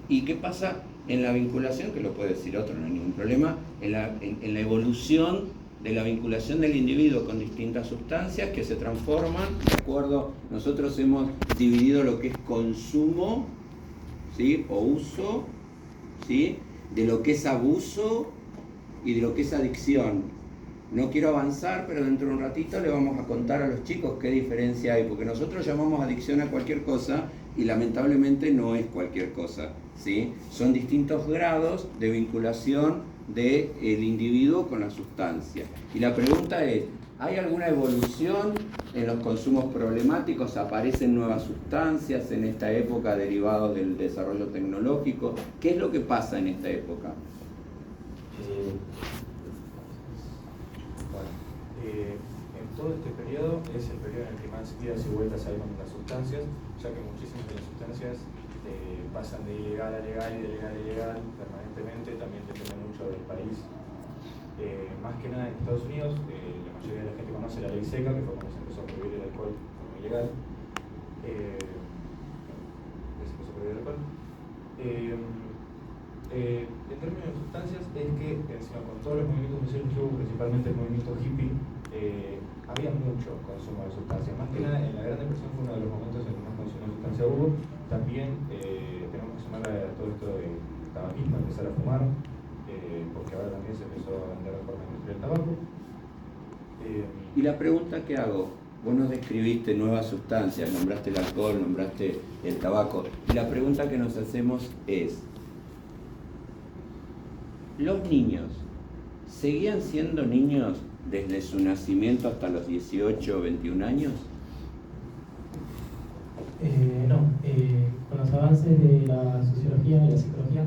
A: ¿Y qué pasa en la vinculación? Que lo puede decir otro, no hay ningún problema, en la evolución de la vinculación del individuo con distintas sustancias que se transforman, ¿de acuerdo? Nosotros hemos dividido lo que es consumo, ¿sí? O uso, ¿sí? De lo que es abuso y de lo que es adicción. No quiero avanzar, pero dentro de un ratito le vamos a contar a los chicos qué diferencia hay, porque nosotros llamamos adicción a cualquier cosa y lamentablemente no es cualquier cosa, ¿sí? Son distintos grados de vinculación del individuo con la sustancia. Y la pregunta es, ¿hay alguna evolución en los consumos problemáticos? ¿Aparecen nuevas sustancias en esta época derivados del desarrollo tecnológico? ¿Qué es lo que pasa en esta época?
M: En todo este periodo es el periodo en el que más idas y vueltas hay con las sustancias, ya que muchísimas de las sustancias pasan de ilegal a legal y de legal a ilegal permanentemente, también depende mucho del país. Más que nada en Estados Unidos, la mayoría de la gente conoce la ley seca, que fue cuando se empezó a prohibir el alcohol como ilegal. En términos de sustancias, es que encima con todos los movimientos sociales que hubo, principalmente el movimiento hippie, había mucho consumo de sustancias. Más que nada, en la Gran Depresión fue uno de los momentos en que más consumo de sustancia hubo. También tenemos que sumar a todo esto del tabaquismo, empezar a fumar. porque ahora también se empezó a vender de forma industrial el tabaco.
A: Y la pregunta que hago, vos nos describiste nuevas sustancias, nombraste el alcohol, nombraste el tabaco, y la pregunta que nos hacemos es, ¿los niños seguían siendo niños desde su nacimiento hasta los 18 o 21 años?
P: No, con los avances de la sociología y la psicología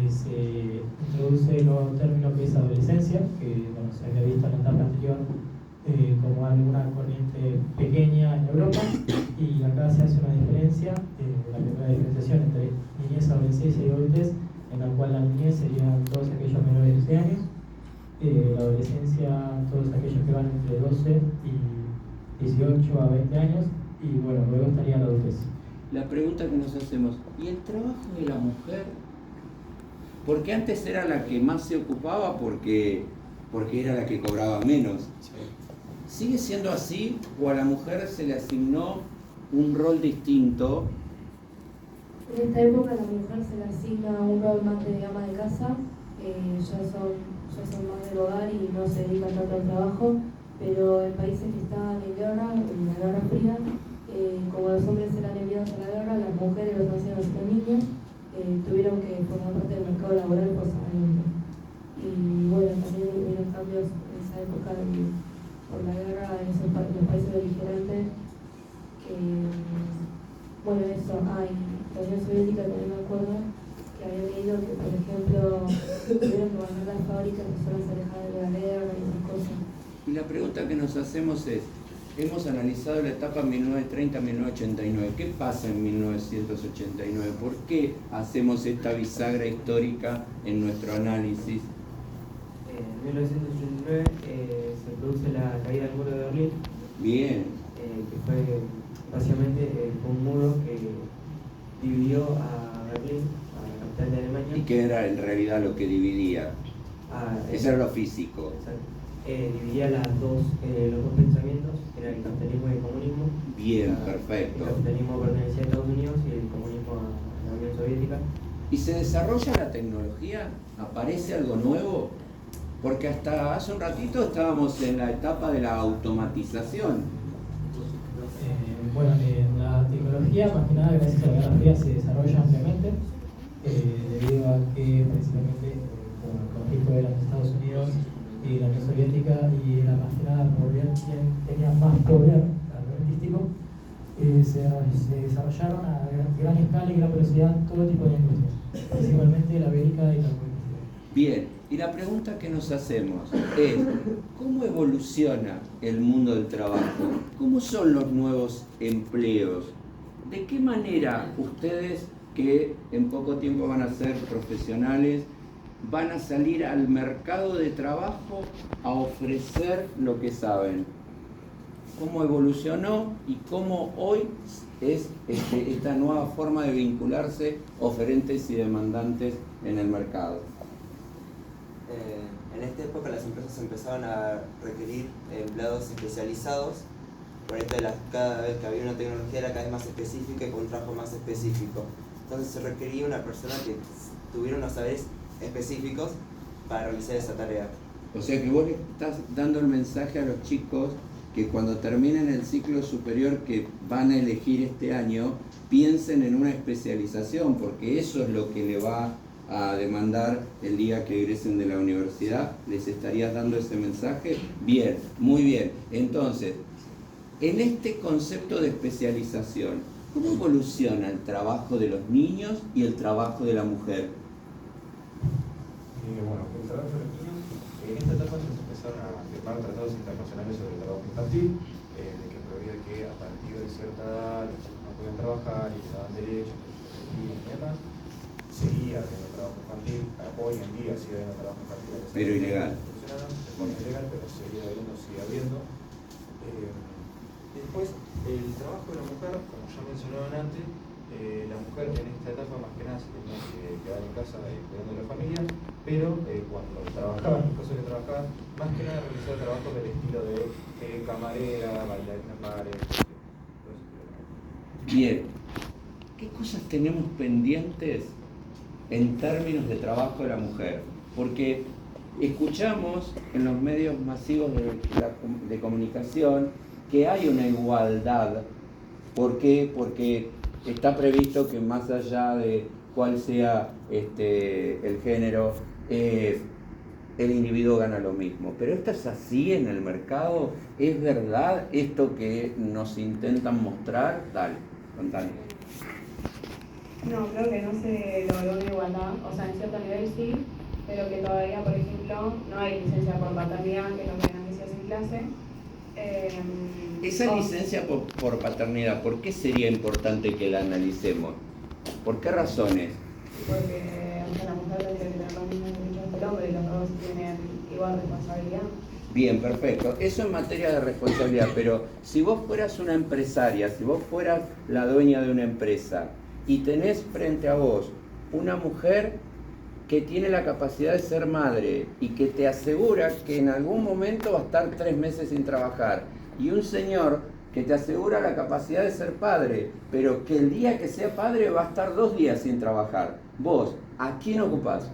P: se introduce el nuevo término que es adolescencia, que bueno, se había visto en la etapa anterior como alguna corriente pequeña en Europa, y acá se hace una diferencia, la primera diferenciación entre niñez, adolescencia y adultez, en la cual la niñez serían todos aquellos menores de 12 años, la adolescencia todos aquellos que van entre 12 y 18 a 20 años, y bueno, luego estaría la adultez.
A: La pregunta que nos hacemos, ¿y el trabajo de la mujer? Porque antes era la que más se ocupaba porque era la que cobraba menos. ¿Sigue siendo así o a la mujer se le asignó un rol distinto?
B: En esta época a la mujer se le asigna un rol más de ama de casa, ya son más del hogar y no se dedican tanto al trabajo, pero en países que estaban en guerra, en la Guerra Fría, como los hombres eran enviados a la guerra, las mujeres, los ancianos y los niños tuvieron que formar parte del mercado laboral forzadamente. Y bueno, también hubieron cambios en esa época por la guerra en los países beligerantes, que bueno, eso, la Unión Soviética también me acuerdo que había leído que, por ejemplo, tuvieron que abandonar las fábricas que zonas alejadas de la guerra y esas cosas.
A: Y la pregunta que nos hacemos es, hemos analizado la etapa 1930-1989, ¿qué pasa en 1989? ¿Por qué hacemos esta bisagra histórica en nuestro análisis?
O: En 1989 se produce la caída del muro de Berlín.
A: Bien.
O: Que fue básicamente un muro que dividió a Berlín, a la capital de Alemania.
A: ¿Y qué era en realidad lo que dividía? Eso era lo físico.
O: Exacto. Dividía los dos pensamientos, que era el capitalismo y el comunismo.
A: Bien, perfecto.
O: El capitalismo pertenecía a Estados Unidos y el comunismo a la Unión Soviética.
A: ¿Y se desarrolla la tecnología? ¿Aparece algo nuevo? Porque hasta hace un ratito estábamos en la etapa de la automatización.
P: Bueno, la tecnología, más que nada, gracias a la Guerra Fría, se desarrolla ampliamente, debido a que principalmente con el conflicto eran Estados Unidos y la Unión Soviética, y era más que nada por ver quién tenía más poder armamentístico, se desarrollaron a gran escala y gran velocidad todo tipo de industrias, principalmente la bélica y la automovilística.
A: Bien, y la pregunta que nos hacemos es, ¿cómo evoluciona el mundo del trabajo? ¿Cómo son los nuevos empleos? ¿De qué manera ustedes, que en poco tiempo van a ser profesionales, van a salir al mercado de trabajo a ofrecer lo que saben? ¿Cómo evolucionó y cómo hoy es esta nueva forma de vincularse oferentes y demandantes en el mercado?
H: En esta época las empresas empezaron a requerir empleados especializados, por esto cada vez que había una tecnología era cada vez más específica y con un trabajo más específico. Entonces se requería una persona que tuviera unos saberes específicos para realizar esa tarea.
A: O sea que vos le estás dando el mensaje a los chicos que cuando terminen el ciclo superior que van a elegir este año, piensen en una especialización, porque eso es lo que le va a demandar el día que egresen de la universidad. ¿Les estarías dando ese mensaje? Bien, muy bien. Entonces, en este concepto de especialización, ¿cómo evoluciona el trabajo de los niños y el trabajo de la mujer?
M: Bueno, el trabajo de los niños, en esta etapa se empezaron a firmar tratados internacionales sobre el trabajo infantil, de que prohibía que a partir de cierta edad los chicos no podían trabajar y se daban derechos y demás. Seguía habiendo trabajo infantil, hoy en día sigue habiendo trabajo infantil.
A: Pero ilegal.
M: De forma ilegal, pero sigue habiendo. Después, el trabajo de la mujer, como ya mencionaron antes, la mujer en esta etapa más que nada se tenía que quedar en casa cuidando de la familia, pero cuando trabajaba, en el caso de que trabajaba, más que nada realizaba trabajos del estilo de camarera, bailarina en bares.
A: Bien, ¿qué cosas tenemos pendientes en términos de trabajo de la mujer? porque escuchamos en los medios masivos de comunicación que hay una igualdad. ¿Por qué? Porque está previsto que más allá de cuál sea el género, el individuo gana lo mismo. Pero esto es así en el mercado, ¿es verdad esto que nos intentan mostrar? Dale, contame.
K: No, creo que no se logró una igualdad, o sea, en cierto nivel sí, pero que todavía, por ejemplo, no hay licencia por paternidad, que es lo que nos decías en clase.
A: Esa licencia por paternidad, ¿por qué sería importante que la analicemos? ¿Por qué razones?
K: Porque la mujer tendría que tener los mismos derechos que el hombre y los dos tienen igual responsabilidad.
A: Bien, perfecto. Eso en materia de responsabilidad, pero si vos fueras una empresaria, si vos fueras la dueña de una empresa y tenés frente a vos una mujer que tiene la capacidad de ser madre y que te asegura que en algún momento va a estar 3 meses sin trabajar, y un señor que te asegura la capacidad de ser padre, pero que el día que sea padre va a estar 2 días sin trabajar, vos, ¿a quién ocupás?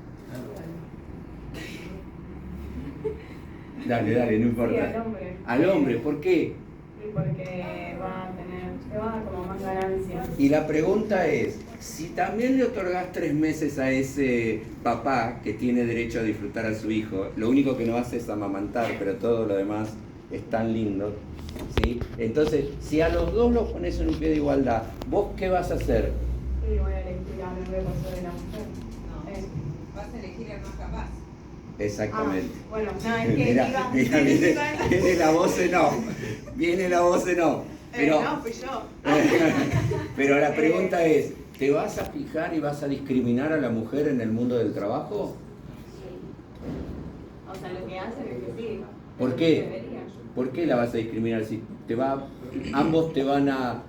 A: Dale, no importa.
K: Sí, al hombre.
A: Al hombre, ¿por qué?
K: Sí, porque te va a dar como más ganancias.
A: Y la pregunta es, si también le otorgás 3 meses a ese papá que tiene derecho a disfrutar a su hijo, lo único que no hace es amamantar, pero todo lo demás es tan lindo, ¿sí? Entonces, si a los dos los pones en un pie de igualdad, ¿vos qué vas a hacer?
K: Sí, voy a elegir a mi bebé por sobre la mujer.
Q: Vas a elegir al más capaz.
A: Exactamente.
K: Bueno, no, es que
A: Mira, viene la voz en off. Viene la voz en off. Pero,
K: no, fui yo.
A: pero la pregunta es, ¿te vas a fijar y vas a discriminar a la mujer en el mundo del trabajo?
K: O sea, lo que hacen es que sí.
A: ¿Por qué? ¿Por qué la vas a discriminar? Si ambos te van a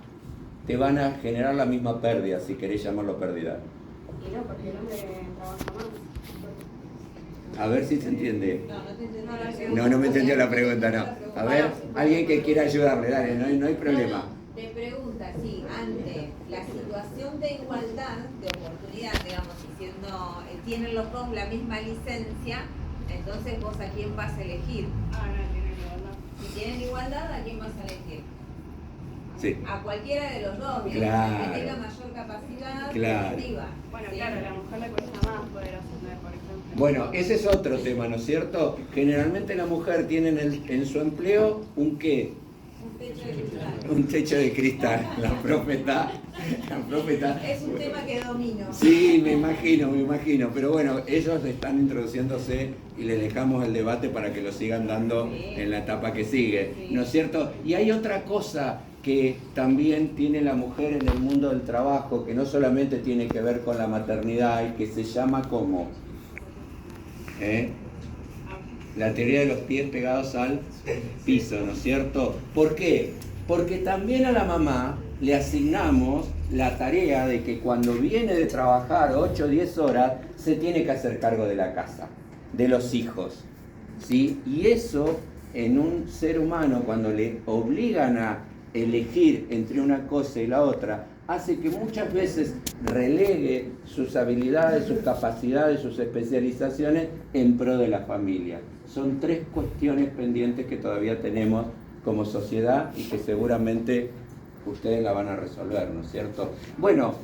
A: generar la misma pérdida, si querés llamarlo pérdida.
K: Y no, porque el hombre trabaja más.
A: A ver si se entiende.
Q: No
A: me entendió la pregunta, no. A ver, alguien que quiera ayudarle, dale, no hay problema.
Q: Te pregunta si ante la situación de igualdad, de oportunidad, digamos, diciendo tienen los dos la misma licencia, entonces vos a quién vas a elegir.
K: Tienen igualdad.
Q: Si tienen igualdad, ¿a quién vas a elegir?
A: Sí.
Q: A cualquiera de los dos, digamos,
A: Claro.
Q: que tenga mayor capacidad
A: Claro.
Q: productiva.
K: Bueno,
Q: ¿sí?
K: claro, a la mujer le cuesta más poder ascender, por ejemplo.
A: Bueno, ese es otro tema, ¿no es cierto? Generalmente la mujer tiene en su empleo un qué?
Q: Un techo de cristal.
A: Un techo de cristal. La profeta.
Q: Es un tema que domino.
A: Sí, me imagino. Pero bueno, ellos están introduciéndose y les dejamos el debate para que lo sigan dando en la etapa que sigue, ¿no es cierto? Y hay otra cosa que también tiene la mujer en el mundo del trabajo, que no solamente tiene que ver con la maternidad y que se llama como la teoría de los pies pegados al piso, ¿no es cierto? ¿Por qué? Porque también a la mamá le asignamos la tarea de que cuando viene de trabajar 8 o 10 horas, se tiene que hacer cargo de la casa, de los hijos, ¿sí? Y eso en un ser humano, cuando le obligan a elegir entre una cosa y la otra, hace que muchas veces relegue sus habilidades, sus capacidades, sus especializaciones en pro de la familia. Son 3 cuestiones pendientes que todavía tenemos como sociedad y que seguramente ustedes la van a resolver, ¿no es cierto? Bueno,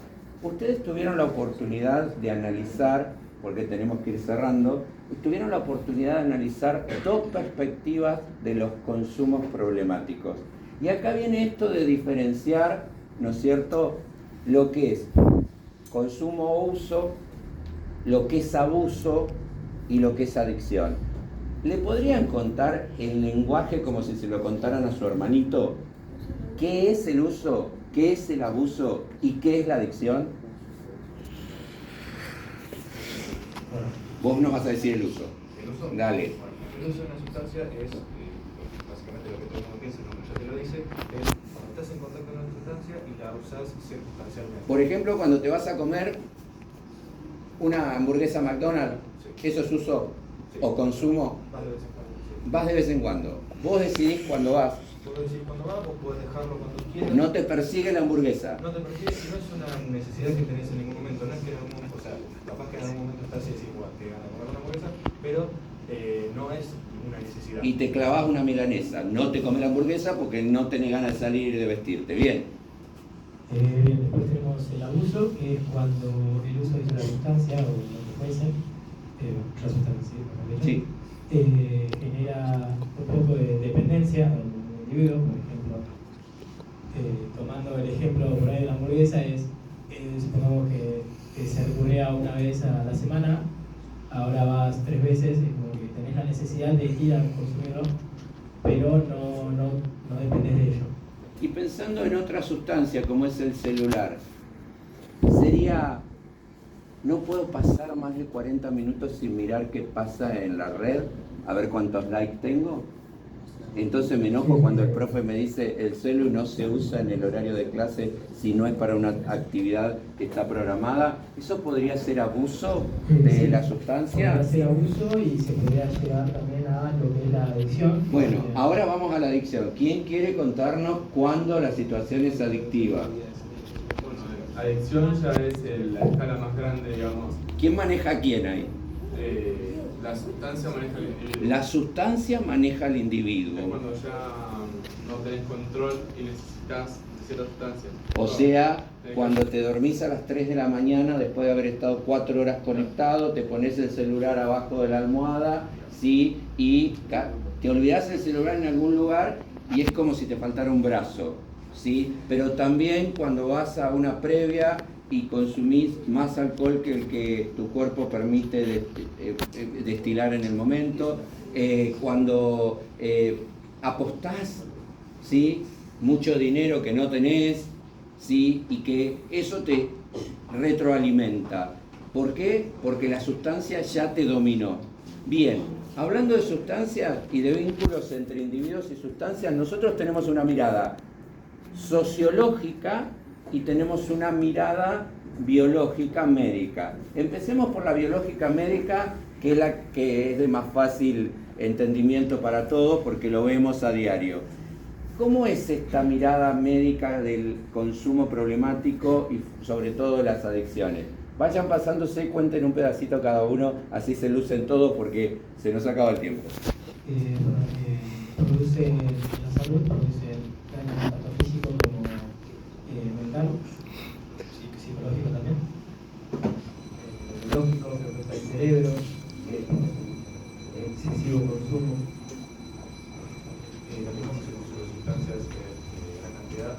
A: ustedes tuvieron la oportunidad de analizar, porque tenemos que ir cerrando, tuvieron la oportunidad de analizar 2 perspectivas de los consumos problemáticos. Y acá viene esto de diferenciar, ¿no es cierto?, lo que es consumo o uso, lo que es abuso y lo que es adicción. ¿Le podrían contar el lenguaje como si se lo contaran a su hermanito? ¿Qué es el uso? ¿Qué es el abuso? ¿Y qué es la adicción? Vos no vas a decir el uso.
D: ¿El uso?
A: Dale.
D: Bueno, el uso de una sustancia es, básicamente lo que todo el mundo piensa, el nombre ya te lo dice, es cuando estás en contacto con una sustancia y la usas circunstancialmente.
A: Por ejemplo, cuando te vas a comer una hamburguesa McDonald's, ¿eso es uso o consumo?
D: Vas de vez en cuando.
A: Vas de vez en cuando. Vos decidís cuando vas
D: Vos decís cuando vas, vos podés dejarlo cuando quieras.
A: No te persigue la hamburguesa.
D: No te persigue, y no es una necesidad que tenés en ningún momento. No es que en algún momento, o sea, capaz que en algún momento estás y decís, bueno, te gana comer una hamburguesa, pero no es una necesidad.
A: Y te clavas una milanesa. No te comes la hamburguesa porque no tenés ganas de salir y de vestirte. Bien.
P: Bien, después tenemos el abuso, que es cuando el uso de la sustancia o lo que fuese, la sustancia,
A: sí,
P: genera un poco de dependencia en el individuo. Por ejemplo, tomando el ejemplo por ahí de la hamburguesa, supongamos que se recurría una vez a la semana, ahora vas 3 veces, es como que tenés la necesidad de ir a consumirlo, pero no dependes de ello.
A: Y pensando en otra sustancia como es el celular, sería, no puedo pasar más de 40 minutos sin mirar qué pasa en la red, a ver cuántos likes tengo. Entonces me enojo cuando el profe me dice el celu no se usa en el horario de clase si no es para una actividad que está programada. ¿Eso podría ser abuso de la sustancia?
P: Podría ser abuso y se podría llegar también a lo que es la adicción.
A: Bueno, ahora vamos a la adicción. ¿Quién quiere contarnos cuándo la situación es adictiva?
I: Bueno, adicción ya es la escala más grande, digamos.
A: ¿Quién maneja a quién ahí?
I: La sustancia maneja al individuo.
A: La sustancia maneja al individuo.
I: Es cuando ya no tenés control y necesitas de cierta sustancia.
A: O sea, cuando te dormís a las 3 de la mañana después de haber estado 4 horas conectado, te pones el celular abajo de la almohada, ¿sí? Y te olvidás el celular en algún lugar y es como si te faltara un brazo, ¿sí? Pero también cuando vas a una previa y consumís más alcohol que el que tu cuerpo permite destilar en el momento, cuando apostás, ¿sí? Mucho dinero que no tenés, ¿sí? Y que eso te retroalimenta. ¿Por qué? Porque la sustancia ya te dominó. Bien, hablando de sustancias y de vínculos entre individuos y sustancias, nosotros tenemos una mirada sociológica y tenemos una mirada biológica médica. Empecemos por la biológica médica, que es la que es de más fácil entendimiento para todos porque lo vemos a diario. ¿Cómo es esta mirada médica del consumo problemático y sobre todo de las adicciones? Vayan pasándose y cuenten un pedacito cada uno, así se lucen todos porque se nos acaba el tiempo.
P: Produce la salud, produce daño tanto físico como mental, psicológico también, lógico, que afecta al cerebro, excesivo consumo.
D: También como se consume sustancias, la cantidad,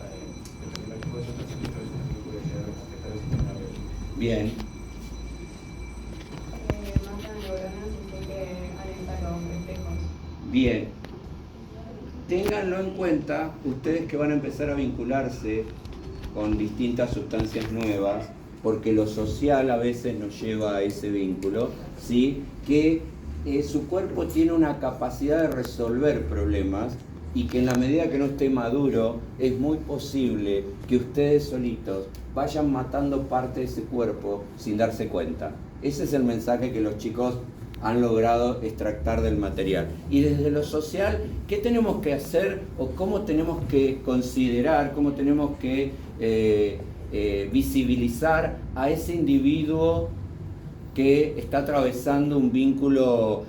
D: dependiendo del tipo de sustancia, puede llegar a afectar el sistema nervioso.
A: Bien.
K: Matan neuronas y sé que alienta los reflejos.
A: Bien. Ténganlo en cuenta, ustedes que van a empezar a vincularse con distintas sustancias nuevas, porque lo social a veces nos lleva a ese vínculo, ¿sí? Que su cuerpo tiene una capacidad de resolver problemas y que en la medida que no esté maduro es muy posible que ustedes solitos vayan matando parte de ese cuerpo sin darse cuenta. Ese es el mensaje que los chicos han logrado extractar del material. Y desde lo social, ¿qué tenemos que hacer o cómo tenemos que considerar, cómo tenemos que visibilizar a ese individuo que está atravesando un vínculo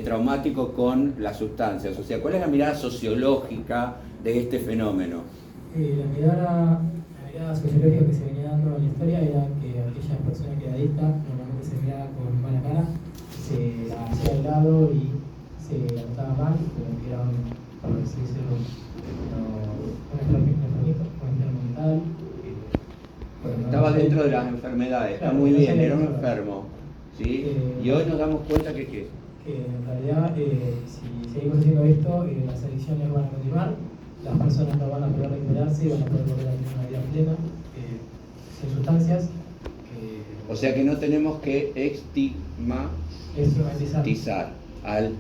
A: traumático con las sustancias? O sea, ¿cuál es la mirada sociológica de este fenómeno?
P: La mirada sociológica que se venía dando en la historia era que aquella persona que era adicta normalmente se miraba con mala cara, se la hacía de lado y se la trataba mal, pero que era, por así decirlo, un enfermo mental.
A: Estaba dentro de las enfermedades, está muy bien, era un enfermo, ¿sí? Y hoy nos damos cuenta que ¿qué?
P: Que en realidad, si seguimos haciendo esto, las adicciones van a continuar, las personas no van a poder recuperarse y van a poder volver a tener una vida plena, sin sustancias.
A: O sea que no tenemos que estigmatizar al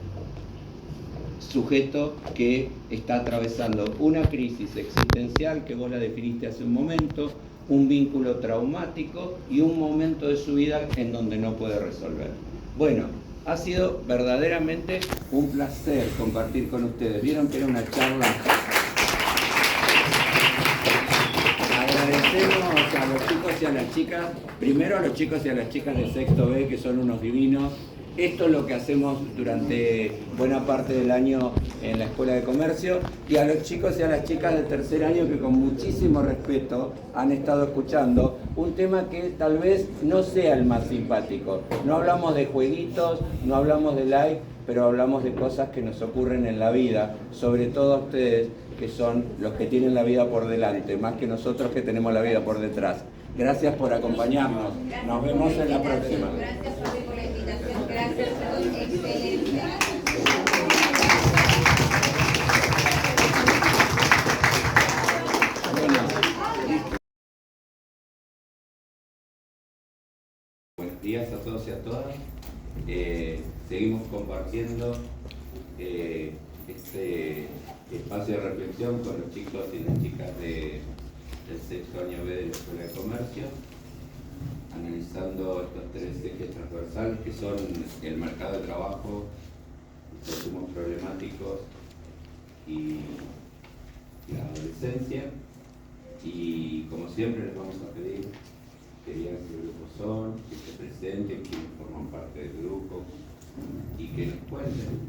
A: sujeto que está atravesando una crisis existencial, que vos la definiste hace un momento, un vínculo traumático y un momento de su vida en donde no puede resolver. Bueno, ha sido verdaderamente un placer compartir con ustedes. Vieron que era una charla a los chicos y a las chicas, primero a los chicos y a las chicas de sexto B, que son unos divinos. Esto es lo que hacemos durante buena parte del año en la Escuela de Comercio, y a los chicos y a las chicas del tercer año que con muchísimo respeto han estado escuchando un tema que tal vez no sea el más simpático. No hablamos de jueguitos, no hablamos de like, pero hablamos de cosas que nos ocurren en la vida, sobre todo a ustedes, que son los que tienen la vida por delante, más que nosotros que tenemos la vida por detrás. Gracias por acompañarnos. Nos vemos en la próxima.
Q: Gracias por la invitación. Gracias a todos. Excelente.
A: Buenos días a todos y a todas. Seguimos compartiendo este espacio de reflexión con los chicos y las chicas del sexto año B de la Escuela de Comercio, analizando estos tres ejes transversales que son el mercado de trabajo, los consumos problemáticos y la adolescencia. Y como siempre les vamos a pedir que digan qué grupos son, que se presenten, quiénes forman parte del grupo y que nos cuenten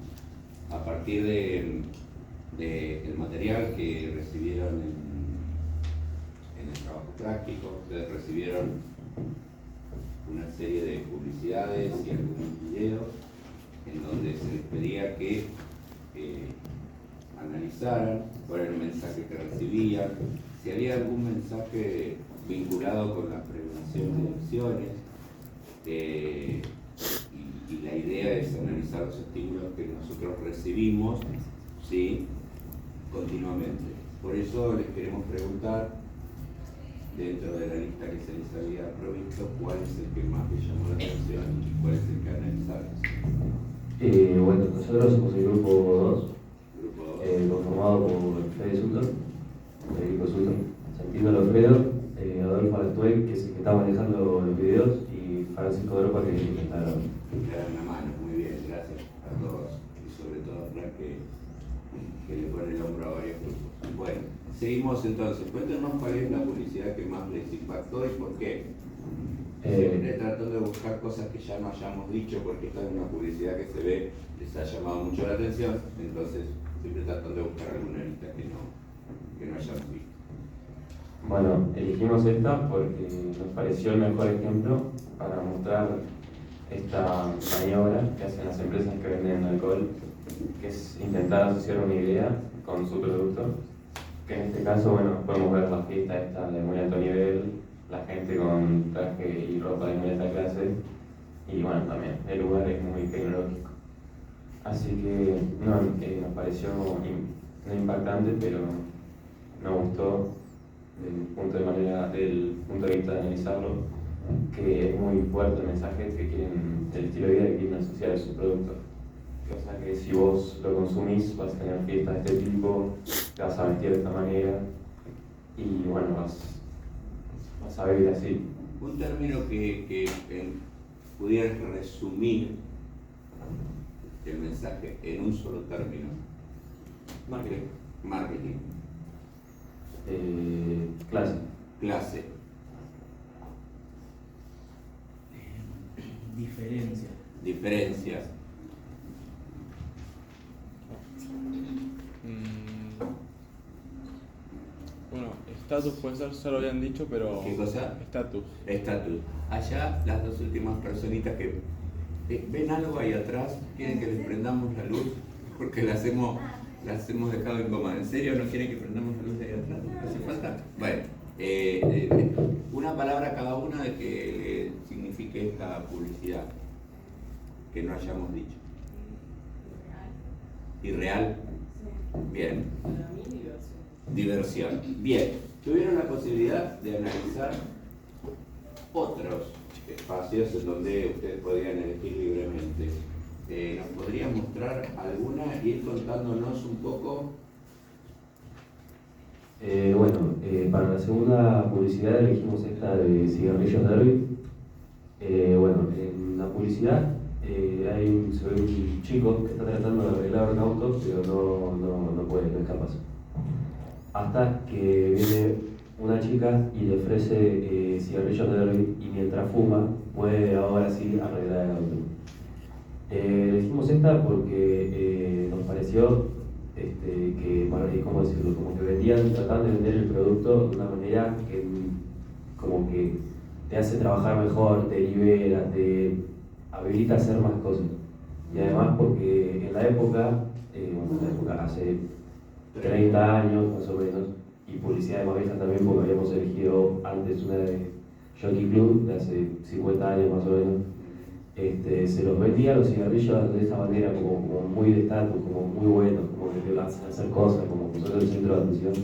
A: a partir del material que recibieron en el trabajo práctico. Ustedes recibieron una serie de publicidades y algunos videos en donde se les pedía que analizaran cuál era el mensaje que recibían, si había algún mensaje vinculado con la prevención de adicciones, y la idea es analizar los estímulos que nosotros recibimos, ¿sí?, continuamente. Por eso les queremos preguntar, dentro de la lista que se les había provisto, cuál es el que más les llamó la atención y cuál es el que analizaron.
G: Bueno, nosotros somos el grupo 2, conformado por Fede Sutton, Federico Sutton, Santino Lofredo, Adolfo Artuel, que es el que está manejando los videos, y Francisco Dropa, que es el que está grabando.
A: Me dan una mano, muy bien, gracias a todos, y sobre todo a Frank, que le pone el hombro a varios grupos. Bueno, seguimos entonces. Cuéntenos cuál es la publicidad que más les impactó y por qué. Siempre tratando de buscar cosas que ya no hayamos dicho, porque esta es una publicidad que se ve, les ha llamado mucho la atención, entonces siempre tratando de buscar alguna lista que no hayamos visto.
F: Bueno, elegimos esta porque nos pareció el mejor ejemplo para mostrar esta maniobra que hacen las empresas que venden alcohol, que es intentar asociar una idea con su producto, que en este caso, bueno, podemos ver la fiesta esta de muy alto nivel, la gente con traje y ropa de muy alta clase, y bueno, también el lugar es muy tecnológico. Así que nos pareció no impactante, pero nos gustó del punto de vista de analizarlo, que es muy fuerte el mensaje que quieren, el estilo de vida que quieren asociar a su producto. O sea que si vos lo consumís, vas a tener fiestas de este tipo, te vas a vestir de esta manera y bueno, vas a vivir así.
A: Un término que pudieras resumir el mensaje en un solo término. Marketing. Clase. Diferencias.
I: Bueno, estatus puede ser, ya lo habían dicho, pero...
A: ¿Qué cosa?
I: Estatus.
A: Allá las dos últimas personitas que ven algo ahí atrás, quieren que les prendamos la luz, porque las hemos dejado en coma. ¿En serio no quieren que prendamos la luz de ahí atrás? ¿Hace falta? Bueno, una palabra cada una de que signifique esta publicidad que no hayamos dicho. ¿Irreal? Bien. Diversión. Bien. Tuvieron la posibilidad de analizar otros espacios en donde ustedes podrían elegir libremente. ¿Nos podrían mostrar alguna y ir contándonos un poco?
G: Para la segunda publicidad elegimos esta de cigarrillos Derby. En la publicidad se ve un chico que está tratando de arreglar un auto, pero no puede, no es capaz. Hasta que viene una chica y le ofrece cigarrillos de Herbit y mientras fuma puede ahora sí arreglar el auto. Elegimos esta porque nos pareció que, bueno, ¿cómo decirlo? Como que vendían, trataban de vender el producto de una manera que como que te hace trabajar mejor, te libera, te habilita a hacer más cosas. Y además porque en la época, hace 30 años más o menos, y publicidad de más vieja también, porque habíamos elegido antes una de Jockey Club de hace 50 años más o menos, se los vendía los cigarrillos de esa manera, como muy de estatus, como muy buenos, como que te hacen hacer cosas, como que son el centro de atención.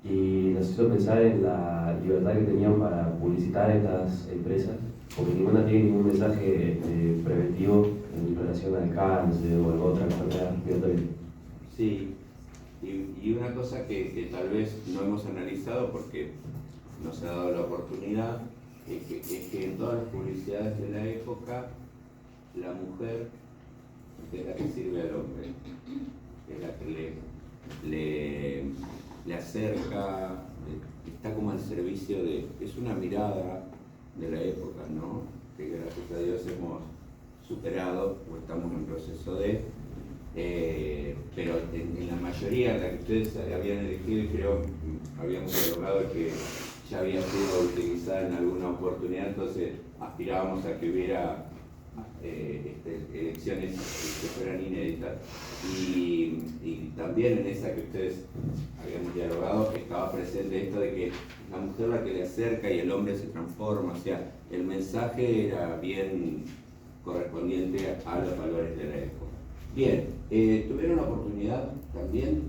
G: Y nos hizo pensar en la libertad que tenían para publicitar estas empresas, porque ninguna tiene ningún mensaje preventivo en relación al cáncer o a otra enfermedad respiratoria.
A: Sí, y una cosa que tal vez no hemos analizado porque no se ha dado la oportunidad, es que en todas las publicidades de la época, la mujer es la que sirve al hombre, es la que le acerca, está como al servicio de... Es una mirada de la época, ¿no? Que gracias a Dios hemos superado o estamos en proceso de... pero en la mayoría, la que ustedes habían elegido, y creo habíamos dialogado que ya había sido utilizada en alguna oportunidad, entonces aspirábamos a que hubiera elecciones que fueran inéditas. Y también en esa que ustedes habíamos dialogado estaba presente esto de que la mujer la que le acerca y el hombre se transforma, o sea, el mensaje era bien correspondiente a los valores de la época. Bien, tuvieron la oportunidad también,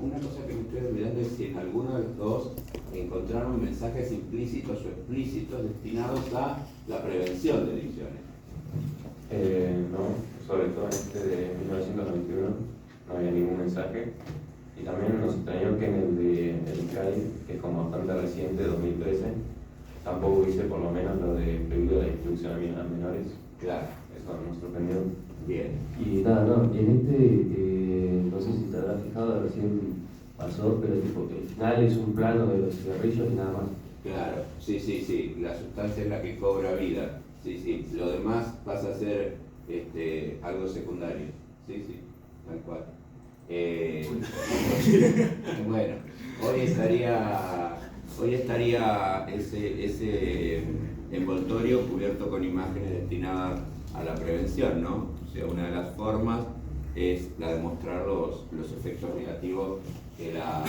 A: una cosa que me estoy olvidando es si en alguno de los dos encontraron mensajes implícitos o explícitos destinados a la prevención de adicciones.
F: No, sobre todo en este de 1991 no había ningún mensaje, y también nos extrañó que en el de el CAI, que es como bastante reciente, 2013, tampoco dice por lo menos lo de prohibido la instrucción a menores.
A: Claro.
F: Eso nos sorprendió.
A: Bien.
G: Y nada, no, en no sé si te habrás fijado, recién pasó, pero tipo, el final es un plano de los cigarrillos y nada más.
A: Claro, sí, la sustancia es la que cobra vida, sí, lo demás pasa a ser algo secundario, sí, tal cual. Bueno, hoy estaría ese envoltorio cubierto con imágenes destinadas a la prevención, ¿no? O sea, una de las formas es la de mostrar los efectos negativos que la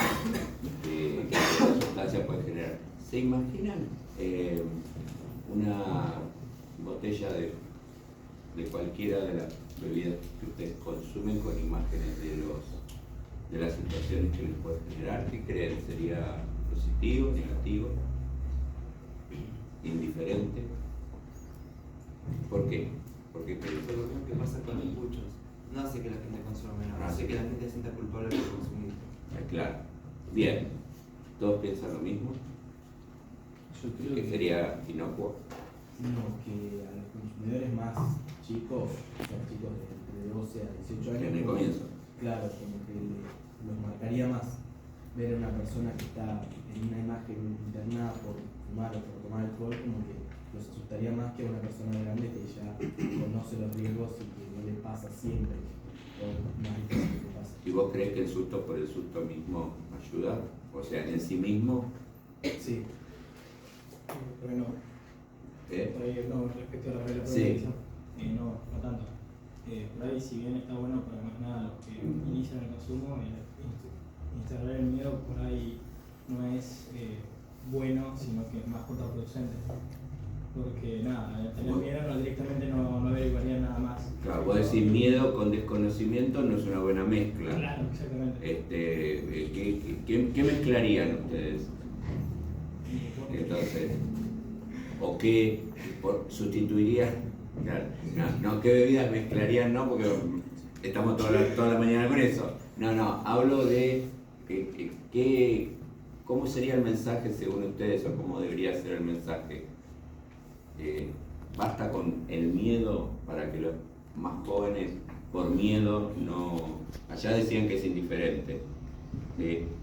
A: sustancia puede generar. ¿Se imaginan una botella de cualquiera de las bebidas que ustedes consumen con imágenes de las situaciones que les puede generar? ¿Qué creen? ¿Sería positivo, negativo, indiferente? ¿Por qué? Porque
H: por lo mismo que pasa con los puchos, no hace que la gente consuma menos, hace que la gente se sienta culpable por consumir.
A: Claro. Bien. ¿Todos piensan lo mismo?
R: Yo creo
A: que sería inocuo.
R: No, que a los consumidores más chicos, los chicos de 12 a 18 años,
A: en el comienzo.
R: Claro, como que los marcaría más ver a una persona que está en una imagen internada por fumar o por tomar alcohol, como que los asustaría más que a una persona grande que ya conoce los riesgos y que no le pasa siempre, o más difícil que le pasa.
A: ¿Y vos crees que el susto por el susto mismo ayuda? O sea, en sí mismo.
R: Sí.
P: Pero no. No, respecto a la regla
A: Sí.
P: no tanto. Por ahí, si bien está bueno para más nada los que inician el consumo, instalar el miedo por ahí no es bueno, sino que es más contraproducente. Porque nada, al tener miedo directamente no averiguaría nada más.
A: Claro, vos decís miedo con desconocimiento no es una buena mezcla.
P: Claro, exactamente.
A: ¿Qué mezclarían ustedes? Entonces, ¿o qué sustituirían? Claro, no, ¿qué bebidas mezclarían? No, porque estamos toda la mañana con eso. No, hablo de cómo sería el mensaje según ustedes o cómo debería ser el mensaje. Basta con el miedo para que los más jóvenes por miedo no... Allá decían que es indiferente.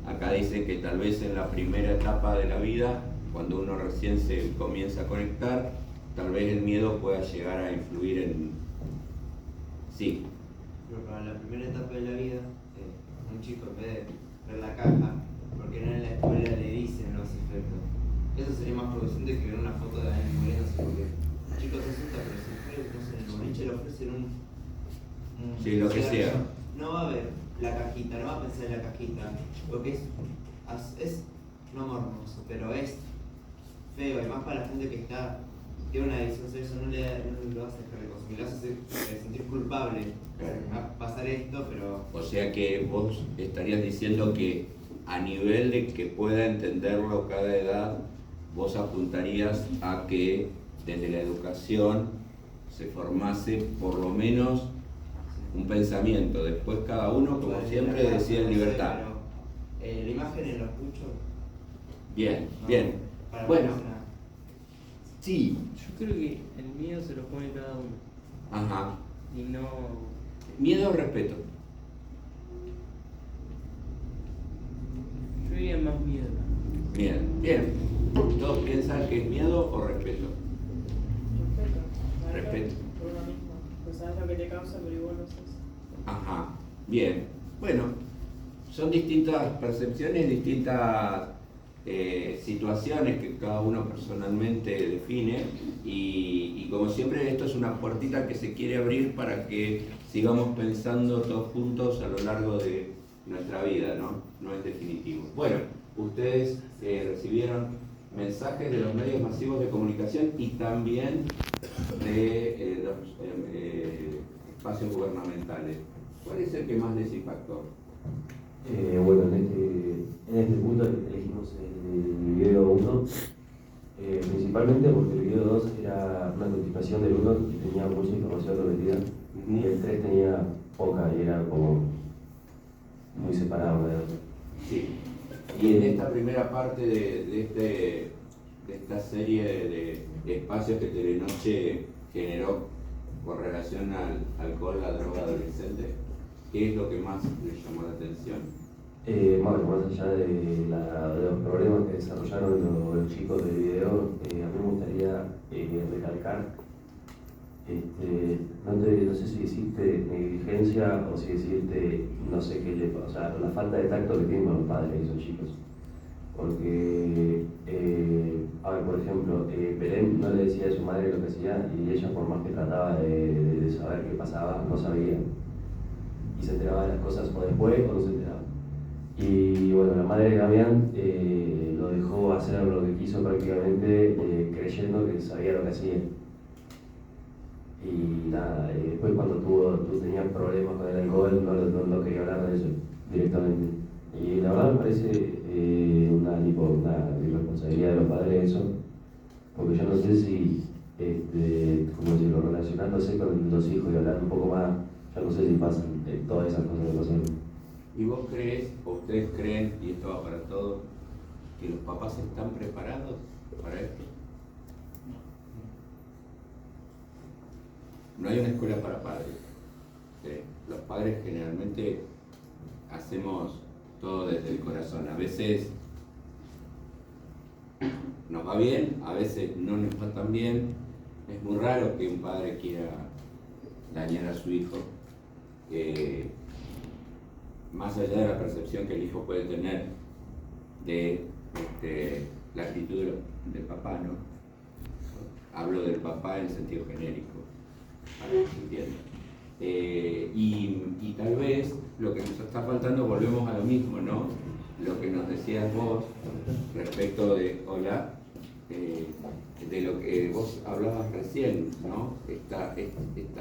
A: Acá dice que tal vez en la primera etapa de la vida, cuando uno recién se comienza a conectar, tal vez el miedo pueda llegar a influir en... Sí.
H: Pero para la primera etapa de la vida, un chico en vez de ver la caja, porque no en la escuela le dicen los efectos. Eso sería más producente que ver una foto de alguien muriéndose, porque el chico se asusta, pero si en el boliche le ofrecen un
A: sí, lo que sea.
H: No va a ver la cajita, no va a pensar en la cajita, porque es no mormoso, pero es feo, y más para la gente que tiene una adicción a eso, no lo hace dejar de consumir, lo hace sentir culpable. Va a pasar esto, pero...
A: O sea que vos estarías diciendo que a nivel de que pueda entenderlo cada edad, vos apuntarías a que desde la educación se formase por lo menos un pensamiento, después cada uno, como siempre, decide en libertad.
H: Pero, la imagen en los puchos.
A: Bien, bien. Bueno, sí.
O: Yo creo que el miedo se lo pone cada uno.
A: Ajá.
O: Y no...
A: ¿Miedo o respeto?
O: Yo diría más miedo.
A: Bien, bien. ¿Todos piensan que es miedo o respeto? Respeto.
L: Por uno mismo. Pues sabes lo que te causa, pero igual no sé.
A: Ajá, bien. Bueno, son distintas percepciones, distintas situaciones que cada uno personalmente define y como siempre esto es una puertita que se quiere abrir para que sigamos pensando todos juntos a lo largo de nuestra vida, ¿no? No es definitivo. Bueno, ustedes recibieron mensajes de los medios masivos de comunicación y también de los espacios gubernamentales. ¿Cuál es el que más les impactó?
G: Bueno, en este punto elegimos el video 1, principalmente porque el video 2 era una continuación del 1 y tenía mucha información repetida, y el 3 tenía poca y era como muy separado de otro.
A: Sí. Y en esta primera parte de esta serie de espacios que Telenoche generó con relación al alcohol, la droga adolescente, ¿qué es lo que más les llamó la atención?
G: Bueno, más allá de los problemas que desarrollaron los chicos del video, a mí me gustaría recalcar, no sé si decirte negligencia o si decirte, no sé qué le pasa, o sea, la falta de tacto que tienen los padres de esos chicos. Porque, a ver, por ejemplo, Belén no le decía a su madre lo que hacía y ella, por más que trataba de saber qué pasaba, no sabía. Y se enteraba de las cosas o después o no se enteraba. Y bueno, la madre de Damián lo dejó hacer lo que quiso prácticamente, creyendo que sabía lo que hacía. Y nada, después cuando tú tenías problemas con el alcohol, no quería hablar de eso directamente. Y la verdad me parece una irresponsabilidad de los padres eso, porque yo no sé si, como decirlo, relacionándose con los hijos y hablar un poco más, yo no sé si pasan todas esas cosas que pasan.
A: ¿Y vos crees, o ustedes creen, y esto va para todos, que los papás están preparados para esto? No hay una escuela para padres. Los padres generalmente hacemos todo desde el corazón. A veces nos va bien, a veces no nos va tan bien. Es muy raro que un padre quiera dañar a su hijo. Más allá de la percepción que el hijo puede tener de la actitud del papá, ¿no? Hablo del papá en sentido genérico, para que se entienda. Y tal vez lo que nos está faltando, volvemos a lo mismo, ¿no? Lo que nos decías vos respecto de, de lo que vos hablabas recién, ¿no? Esta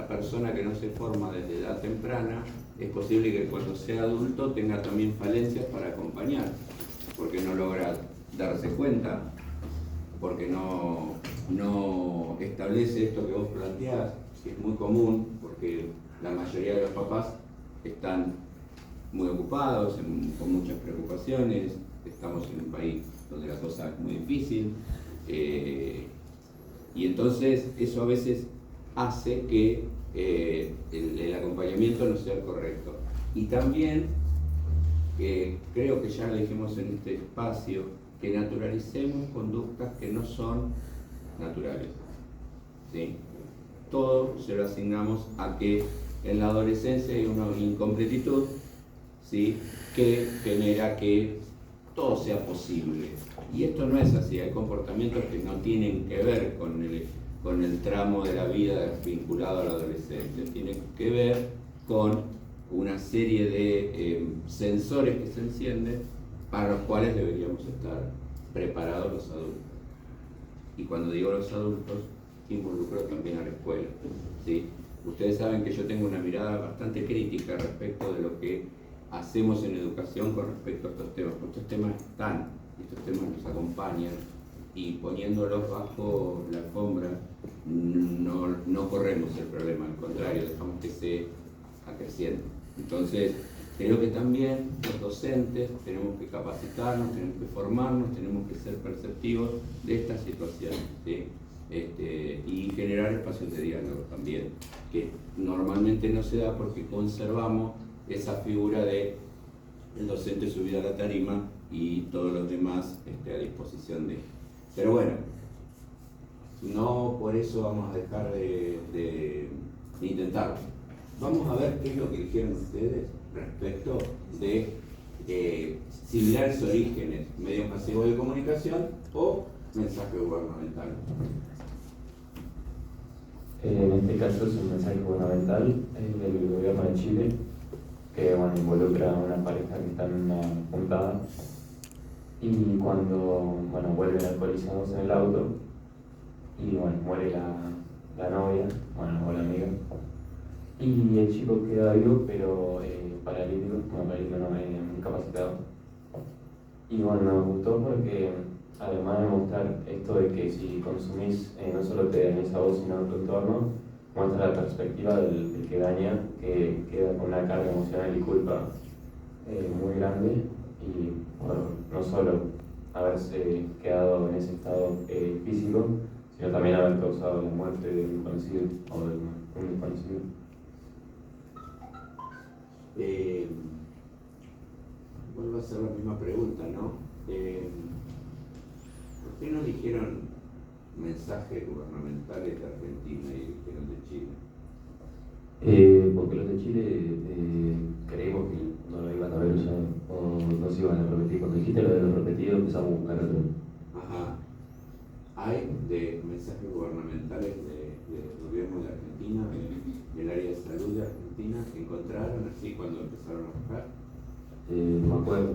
A: persona que no se forma desde edad temprana, es posible que cuando sea adulto tenga también falencias para acompañar, porque no logra darse cuenta, porque no establece esto que vos planteás, que es muy común, porque la mayoría de los papás están muy ocupados, con muchas preocupaciones, estamos en un país donde la cosa es muy difícil, y entonces eso a veces hace que el acompañamiento no sea el correcto. Y también que creo que ya lo dijimos en este espacio, que naturalicemos conductas que no son naturales, ¿sí? Todo se lo asignamos a que en la adolescencia hay una incompletitud, ¿sí?, que genera que todo sea posible. Y esto no es así, hay comportamientos que no tienen que ver con el tramo de la vida vinculado a la adolescencia, tienen que ver con una serie de sensores que se encienden para los cuales deberíamos estar preparados los adultos. Y cuando digo los adultos, involucro también a la escuela, ¿sí? Ustedes saben que yo tengo una mirada bastante crítica respecto de lo que hacemos en educación con respecto a estos temas. Estos temas están, estos temas nos acompañan, y poniéndolos bajo la alfombra no corremos el problema, al contrario, dejamos que se acreciente. Entonces, creo que también los docentes tenemos que capacitarnos, tenemos que formarnos, tenemos que ser perceptivos de estas situaciones, ¿sí? Y generar espacios de diálogo también, que normalmente no se da porque conservamos esa figura de el docente subido a la tarima y todos los demás a disposición de él. Pero bueno, no por eso vamos a dejar de intentarlo. Vamos a ver qué es lo que dijeron ustedes respecto de similares orígenes, medios masivos de comunicación o mensaje gubernamental.
F: En este caso es un mensaje gubernamental del gobierno de Chile que involucra a una pareja que está en una juntada y cuando vuelven alcoholizados en el auto y muere la novia o la amiga y el chico queda vivo pero paralítico, incapacitado. Y me gustó porque además de mostrar esto de que si consumís no solo te dañas a vos sino a tu entorno, muestra la perspectiva del que daña, que queda con una carga emocional y culpa muy grande y no solo haberse quedado en ese estado físico, sino también haber causado la muerte de un conocido o de un desconocido.
A: Vuelvo a hacer la misma pregunta, ¿no? ¿Por qué no dijeron mensajes gubernamentales de Argentina y dijeron de Chile?
G: Porque los de Chile creímos que no lo iban a ver usado o no se iban a repetir. Cuando dijiste lo de los repetidos empezamos a buscar otro.
A: Ajá. ¿Hay de mensajes gubernamentales del gobierno de Argentina, del área de salud de Argentina, que encontraron así cuando empezaron a buscar?
G: No me acuerdo.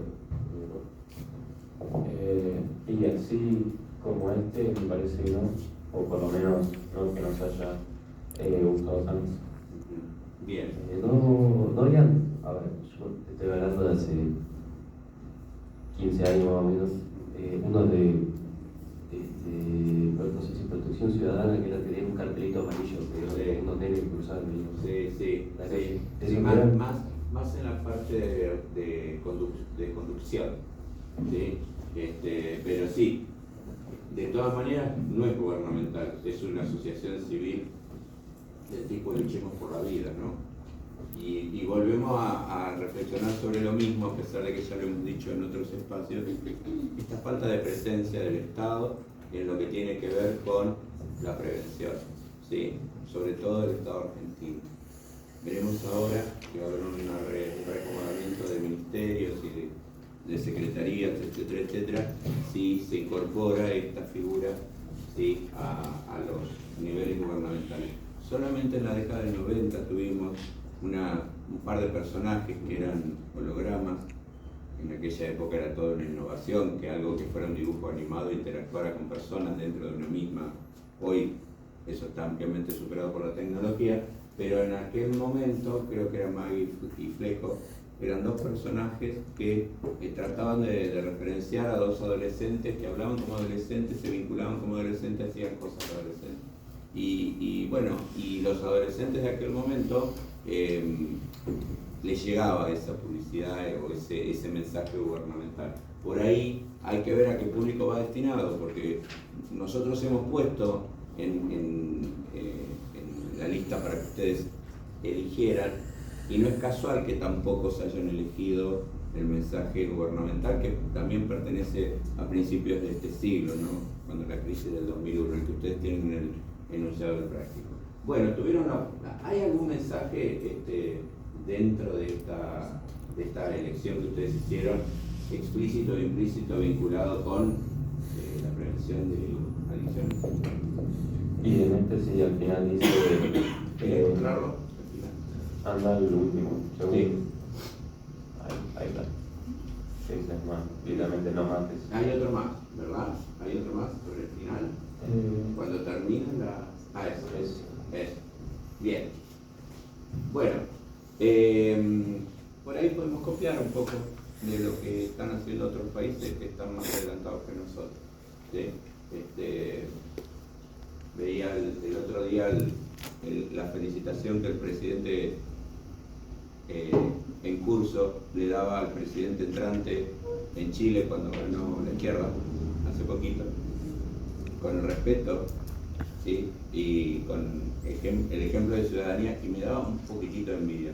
F: Y así como este me parece que no, o por lo menos no que nos haya gustado tanto.
A: Bien.
G: No habían, a ver, yo te estoy hablando de hace 15 años más o menos, uno de no sé si Protección Ciudadana, que era tenía un cartelito amarillo, que unos nenes cruzaban.
A: Sí. Más en la parte de conducción, ¿sí? Pero sí, de todas maneras no es gubernamental, es una asociación civil del tipo Luchemos por la Vida, ¿no? Y volvemos a reflexionar sobre lo mismo, a pesar de que ya lo hemos dicho en otros espacios, esta falta de presencia del Estado en lo que tiene que ver con la prevención, ¿sí? Sobre todo del Estado argentino. Veremos ahora que va a haber un reacomodamiento de ministerios y de secretarías, etcétera, si se incorpora esta figura, ¿sí?, a los niveles gubernamentales. Solamente en la década del 90 tuvimos un par de personajes que eran hologramas. En aquella época era toda una innovación, que algo que fuera un dibujo animado interactuara con personas dentro de una misma. Hoy eso está ampliamente superado por la tecnología, pero en aquel momento, creo que era Maggie y Fleco, eran dos personajes que trataban de referenciar a dos adolescentes que hablaban como adolescentes, se vinculaban como adolescentes, hacían cosas adolescentes. Y los adolescentes de aquel momento les llegaba esa publicidad o ese mensaje gubernamental. Por ahí hay que ver a qué público va destinado, porque nosotros hemos puesto en la lista para que ustedes eligieran, y no es casual que tampoco se hayan elegido el mensaje gubernamental, que también pertenece a principios de este siglo, ¿no? Cuando la crisis del 2001, el que ustedes tienen en el enunciado del práctico. Bueno, ¿hay algún mensaje dentro de esta elección que ustedes hicieron, explícito o implícito, vinculado con la prevención de adicciones?
F: Y en este sí, al final dice...
A: ¿Querés encontrarlo?
F: Anda al último, segundo.
A: Sí.
F: Ahí está. Que dice más, literalmente no mates.
A: Hay otro más, ¿verdad? Hay otro más sobre el final. Cuando termina la... eso. Bien. Bueno, por ahí podemos copiar un poco de lo que están haciendo otros países que están más adelantados que nosotros. ¿Sí? Veía el otro día la felicitación que el presidente en curso le daba al presidente entrante en Chile cuando ganó la izquierda hace poquito, con el respeto, ¿sí? Y con el ejemplo de ciudadanía, y me daba un poquitito de envidia,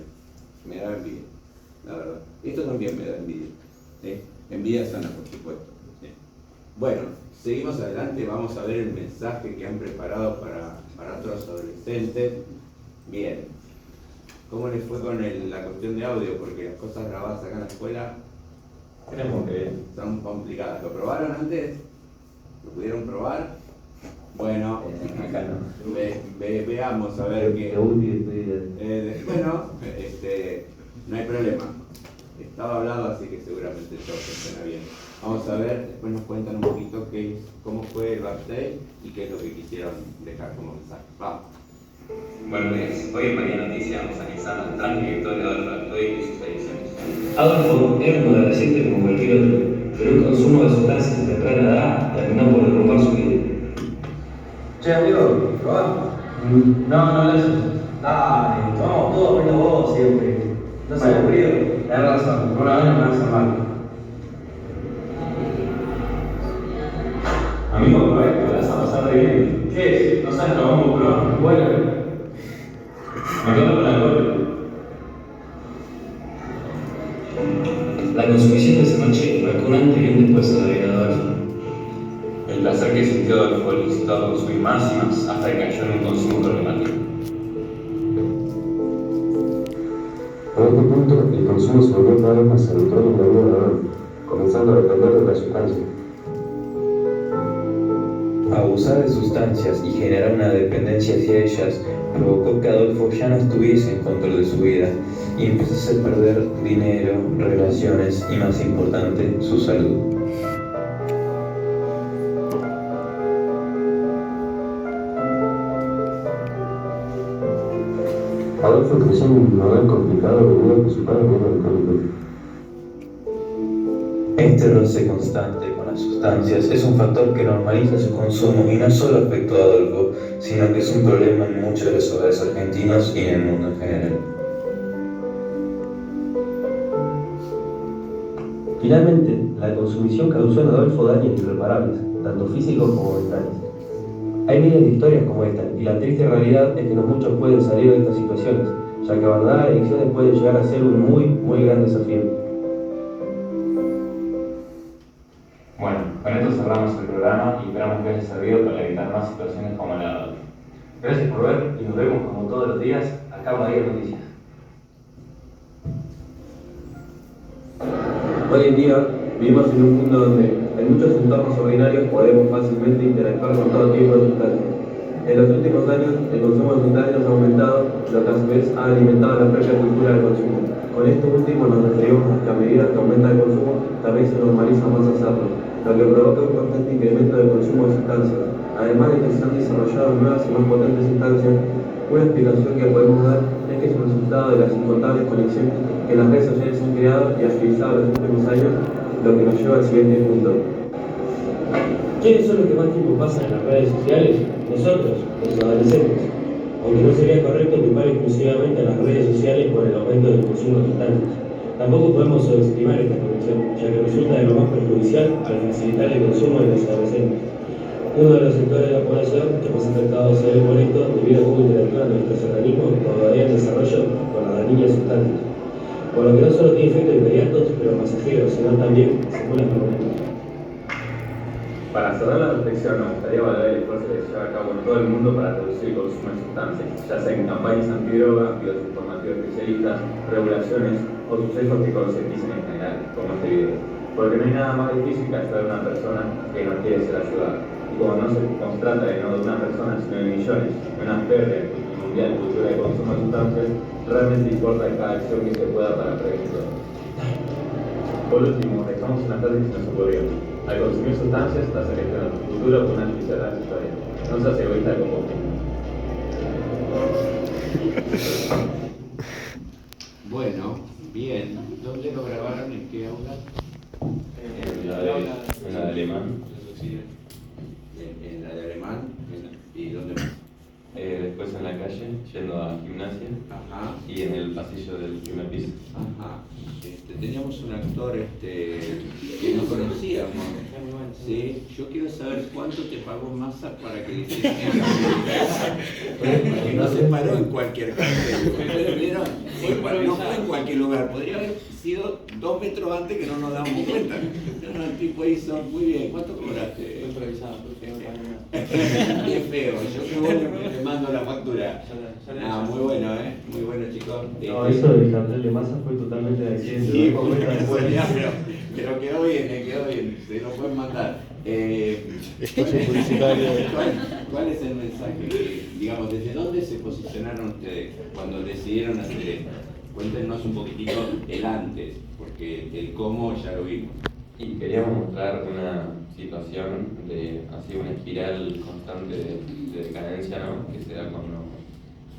A: la verdad. Esto también me da envidia, ¿sí? Envidia sana, por supuesto, ¿sí? Bueno, seguimos adelante, vamos a ver el mensaje que han preparado para otros adolescentes. Bien, ¿cómo les fue con la cuestión de audio? Porque las cosas grabadas acá en la escuela son complicadas. ¿Lo probaron antes? ¿Lo pudieron probar? Bueno,
F: acá no.
A: Veamos a ver qué. Bueno, no hay problema. Estaba hablado, así que seguramente todo funciona bien. Vamos a ver, después nos cuentan un poquito cómo fue el backstage y qué es lo que quisieron dejar como mensaje. Vamos.
S: Buenos días. Hoy en María Noticia vamos analizando el transdirectorio de Adolfo Artoy y sus ediciones.
G: Adolfo era un adolescente como cualquier otro, pero el consumo de sustancias a temprana edad terminó por derrumbar su vida.
T: Che, amigo, ¿probamos? No, gracias. Dale, tomamos todo menos vos siempre. ¿No se aburrido? Tenés razón, por una vez no me vas a mal.
G: Amigo, te vas a pasar de bien.
T: ¿Qué es? No sabes, lo vamos a probar. Bueno.
G: Me quedo con la corte. La consumición de esa noche marcó un antes y un después en la vida de Adolfo.
S: El placer que sintió Adolfo lo incitó a consumir más y más hasta que cayó en un consumo problemático.
U: A este punto, el consumo se volvió cada vez más habitual en la vida de Adolfo, comenzando a depender de la sustancia.
F: Abusar de sustancias y generar una dependencia hacia ellas provocó que Adolfo ya no estuviese en control de su vida y empezase a perder dinero, relaciones y, más importante, su salud.
U: Adolfo creció en un hogar complicado debido a que su padre era alcohólico.
F: Este roce constante con las sustancias es un factor que normaliza su consumo y no solo afectó a Adolfo, sino que es un problema en muchos de los hogares argentinos y en el mundo en general.
G: Finalmente, la consumición causó en Adolfo daños irreparables, tanto físicos como mentales. Hay miles de historias como esta, y la triste realidad es que no muchos pueden salir de estas situaciones, ya que abandonar adicciones puede llegar a ser un muy gran desafío.
S: Bueno, con esto cerramos el programa y esperamos que haya servido para evitar más situaciones como la de Adolfo.
G: Gracias por ver y nos vemos como todos los días acá en María Noticias. Hoy en día vivimos en un mundo donde en muchos entornos ordinarios podemos fácilmente interactuar con todo tipo de sustancias. En los últimos años el consumo de sustancias ha aumentado, lo que a su vez ha alimentado la propia cultura del consumo. Con esto último nos referimos a que a medida que aumenta el consumo también se normaliza más hacerlo, lo que provoca un constante incremento del consumo de sustancias. Además de que se han desarrollado nuevas y más potentes sustancias, una explicación que podemos dar es que es un resultado de las incontables conexiones que las redes sociales han creado y agilizado en los últimos años, lo que nos lleva al siguiente punto. ¿Quiénes son los que más tiempo pasan en las redes sociales? Nosotros, los adolescentes. Aunque no sería correcto culpar exclusivamente a las redes sociales por el aumento del consumo de sustancias. Tampoco podemos subestimar esta conexión, ya que resulta de lo más perjudicial al facilitar el consumo de los adolescentes. Uno de los sectores de la población que más afectado se ve por esto debido a cómo interactúan nuestros organismos todavía en desarrollo con las dañinas sustancias. por lo que no solo tiene efectos inmediatos pero pasajeros, sino también secuelas permanentes.
S: Para cerrar la reflexión, nos gustaría valorar el esfuerzo que se lleva a cabo en todo el mundo para reducir el consumo de sustancias, ya sea en campañas antidroga, videos informativos especialistas, regulaciones o sucesos que concienticen en general, como este video. Porque no hay nada más difícil que ayudar a una persona que no quiere ser ayudada. Y como no se trata de no de una persona, sino de millones, de una férrea mundial cultura de consumo de sustancias, realmente importa cada acción que se pueda para prevenirlo. Por último, dejamos una frase que se nos ocurrió. Al consumir sustancias, estás seleccionando tu futuro con una noticia transitoria. No seas egoísta con vos mismo.
A: Bueno, bien. ¿Dónde lo grabaron? ¿En qué aula?
F: En la de alemán.
A: En la de alemán. ¿Y dónde más?
F: Después en la calle, yendo a gimnasia.
A: Ajá.
F: Y en el pasillo del primer piso.
A: Ajá. Teníamos un actor que no conocíamos. Sí, yo quiero saber cuánto te pagó Massa para que le hicieras porque no se paró en cualquier cartel. ¿Ustedes vieron? No fue en cualquier lugar. Podría haber sido 2 metros antes que no nos dábamos cuenta. No, el tipo hizo muy bien. ¿Cuánto cobraste? Fue improvisado, porque no pagué nada. Qué feo. Yo que voy le mando la factura. Ah, muy bueno, muy bueno, chicos.
G: No, eso del cartel de Massa fue totalmente de accidente.
A: Sí, pero quedó bien, se lo pueden mandar. ¿Cuál es el mensaje? Digamos, ¿desde dónde se posicionaron ustedes cuando decidieron hacer esto? Cuéntenos un poquitito el antes, porque el cómo ya lo vimos.
F: Y queríamos mostrar una situación de así una espiral constante de decadencia, ¿no? Que se da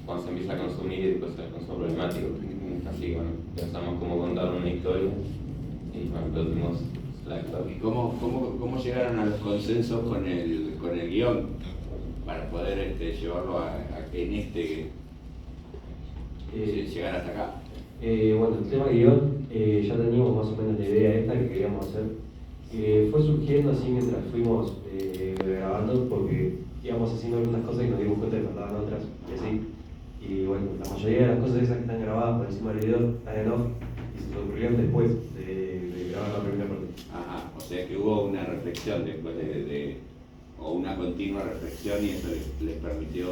F: cuando se empieza a consumir y después el consumo problemático. Así que bueno, pensamos cómo contar una historia y bueno, producimos la actor.
A: ¿Y cómo llegaron a los consensos con el guión para poder llevarlo a que llegar hasta acá?
G: Bueno, el tema guión ya teníamos más o menos la idea esta que queríamos hacer. Fue surgiendo así mientras fuimos grabando porque íbamos haciendo algunas cosas y nos dimos cuenta que faltaban otras y así. Y bueno, la mayoría de las cosas esas que están grabadas por encima del video están en off y se ocurrieron después de grabar la primera parte.
A: Ajá, o sea que hubo una reflexión después o una continua reflexión y eso les permitió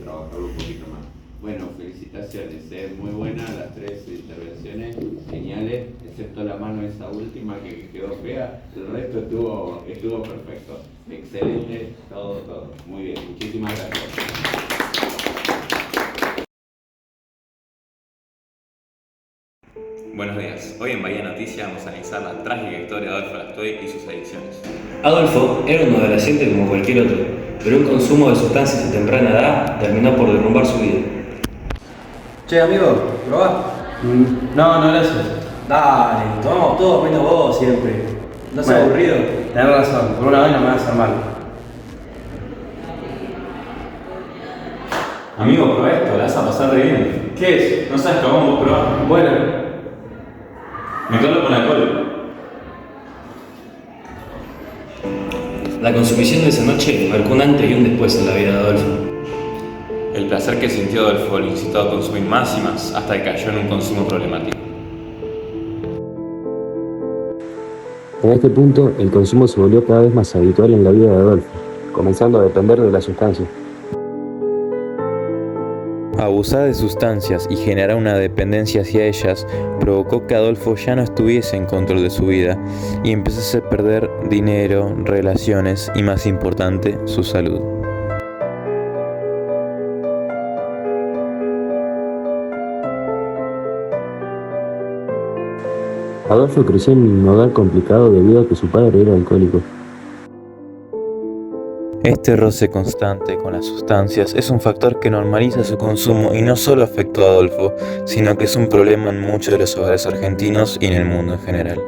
A: trabajarlo un poquito más. Bueno, felicitaciones, muy buenas las 3 intervenciones, geniales, excepto la mano esa última que quedó fea, el resto estuvo perfecto, excelente, todo, muy bien, muchísimas gracias.
E: Buenos días, hoy en Bahía Noticia vamos a analizar la trágica historia de Adolfo Lastoy y sus adicciones.
V: Adolfo era un adolescente como cualquier otro, pero un consumo de sustancias a temprana edad terminó por derrumbar su vida.
T: Che, amigo, ¿probá? No, gracias. Dale, tomamos todo menos vos siempre. ¿No seas aburrido? Tenés razón, por una vez no me vas a hacer mal.
E: Amigo, probá esto, la vas a pasar re bien.
T: ¿Qué es?
E: ¿No sabes cómo vos probás?
T: Bueno.
E: Mezclarlo con alcohol.
V: La consumición de esa noche marcó un antes y un después en la vida de Adolfo.
E: El placer que sintió Adolfo lo incitó a consumir más y más hasta que cayó en un consumo problemático.
U: En este punto, el consumo se volvió cada vez más habitual en la vida de Adolfo, comenzando a depender de la sustancia.
W: Abusar de sustancias y generar una dependencia hacia ellas provocó que Adolfo ya no estuviese en control de su vida y empezase a perder dinero, relaciones y, más importante, su salud.
U: Adolfo creció en un hogar complicado debido a que su padre era alcohólico.
W: Este roce constante con las sustancias es un factor que normaliza su consumo y no solo afectó a Adolfo, sino que es un problema en muchos de los hogares argentinos y en el mundo en general.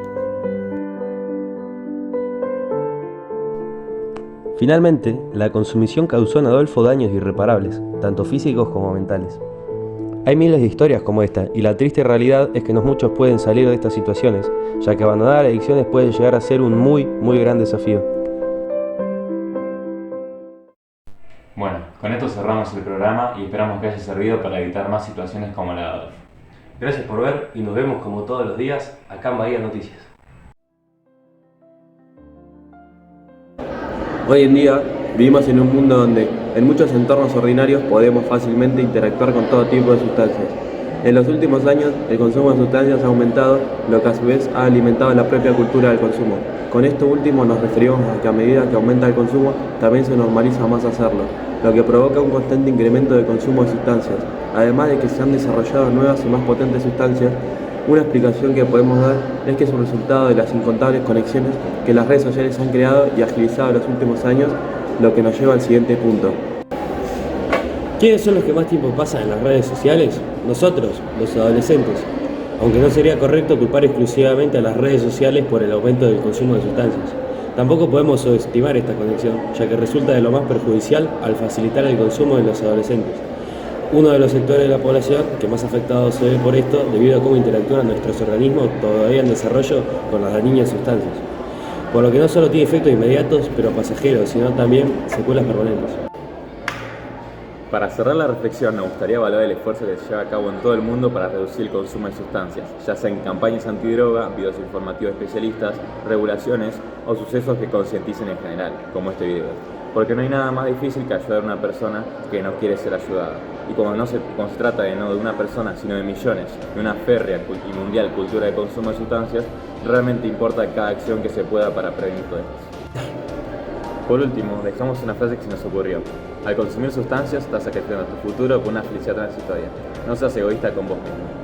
X: Finalmente, la consumición causó en Adolfo daños irreparables, tanto físicos como mentales. Hay miles de historias como esta, y la triste realidad es que no muchos pueden salir de estas situaciones, ya que abandonar adicciones puede llegar a ser un muy gran desafío.
F: Bueno, con esto cerramos el programa y esperamos que haya servido para evitar más situaciones como la de Adolfo.
X: Gracias por ver y nos vemos como todos los días acá en Bahía Noticias.
B: Hoy en día vivimos en un mundo donde en muchos entornos ordinarios podemos fácilmente interactuar con todo tipo de sustancias. En los últimos años el consumo de sustancias ha aumentado, lo que a su vez ha alimentado la propia cultura del consumo. Con esto último nos referimos a que a medida que aumenta el consumo también se normaliza más hacerlo, lo que provoca un constante incremento de consumo de sustancias. Además de que se han desarrollado nuevas y más potentes sustancias, una explicación que podemos dar es que es un resultado de las incontables conexiones que las redes sociales han creado y agilizado en los últimos años, lo que nos lleva al siguiente punto.
X: ¿Quiénes son los que más tiempo pasan en las redes sociales? Nosotros, los adolescentes. Aunque no sería correcto culpar exclusivamente a las redes sociales por el aumento del consumo de sustancias. Tampoco podemos subestimar esta conexión, ya que resulta de lo más perjudicial al facilitar el consumo de los adolescentes. Uno de los sectores de la población que más afectado se ve por esto debido a cómo interactúan nuestros organismos todavía en desarrollo con las dañinas sustancias. Por lo que no solo tiene efectos inmediatos pero pasajeros, sino también secuelas permanentes.
E: Para cerrar la reflexión, me gustaría valorar el esfuerzo que se lleva a cabo en todo el mundo para reducir el consumo de sustancias, ya sea en campañas antidroga, videos informativos especialistas, regulaciones o sucesos que concienticen en general, como este video. Porque no hay nada más difícil que ayudar a una persona que no quiere ser ayudada. Y como se trata no de una persona, sino de millones, de una férrea y mundial cultura de consumo de sustancias, realmente importa cada acción que se pueda para prevenir todo esto. Por último, dejamos una frase que se nos ocurrió. Al consumir sustancias, estás sacrificando tu futuro por una felicidad transitoria. No seas egoísta con vos mismo.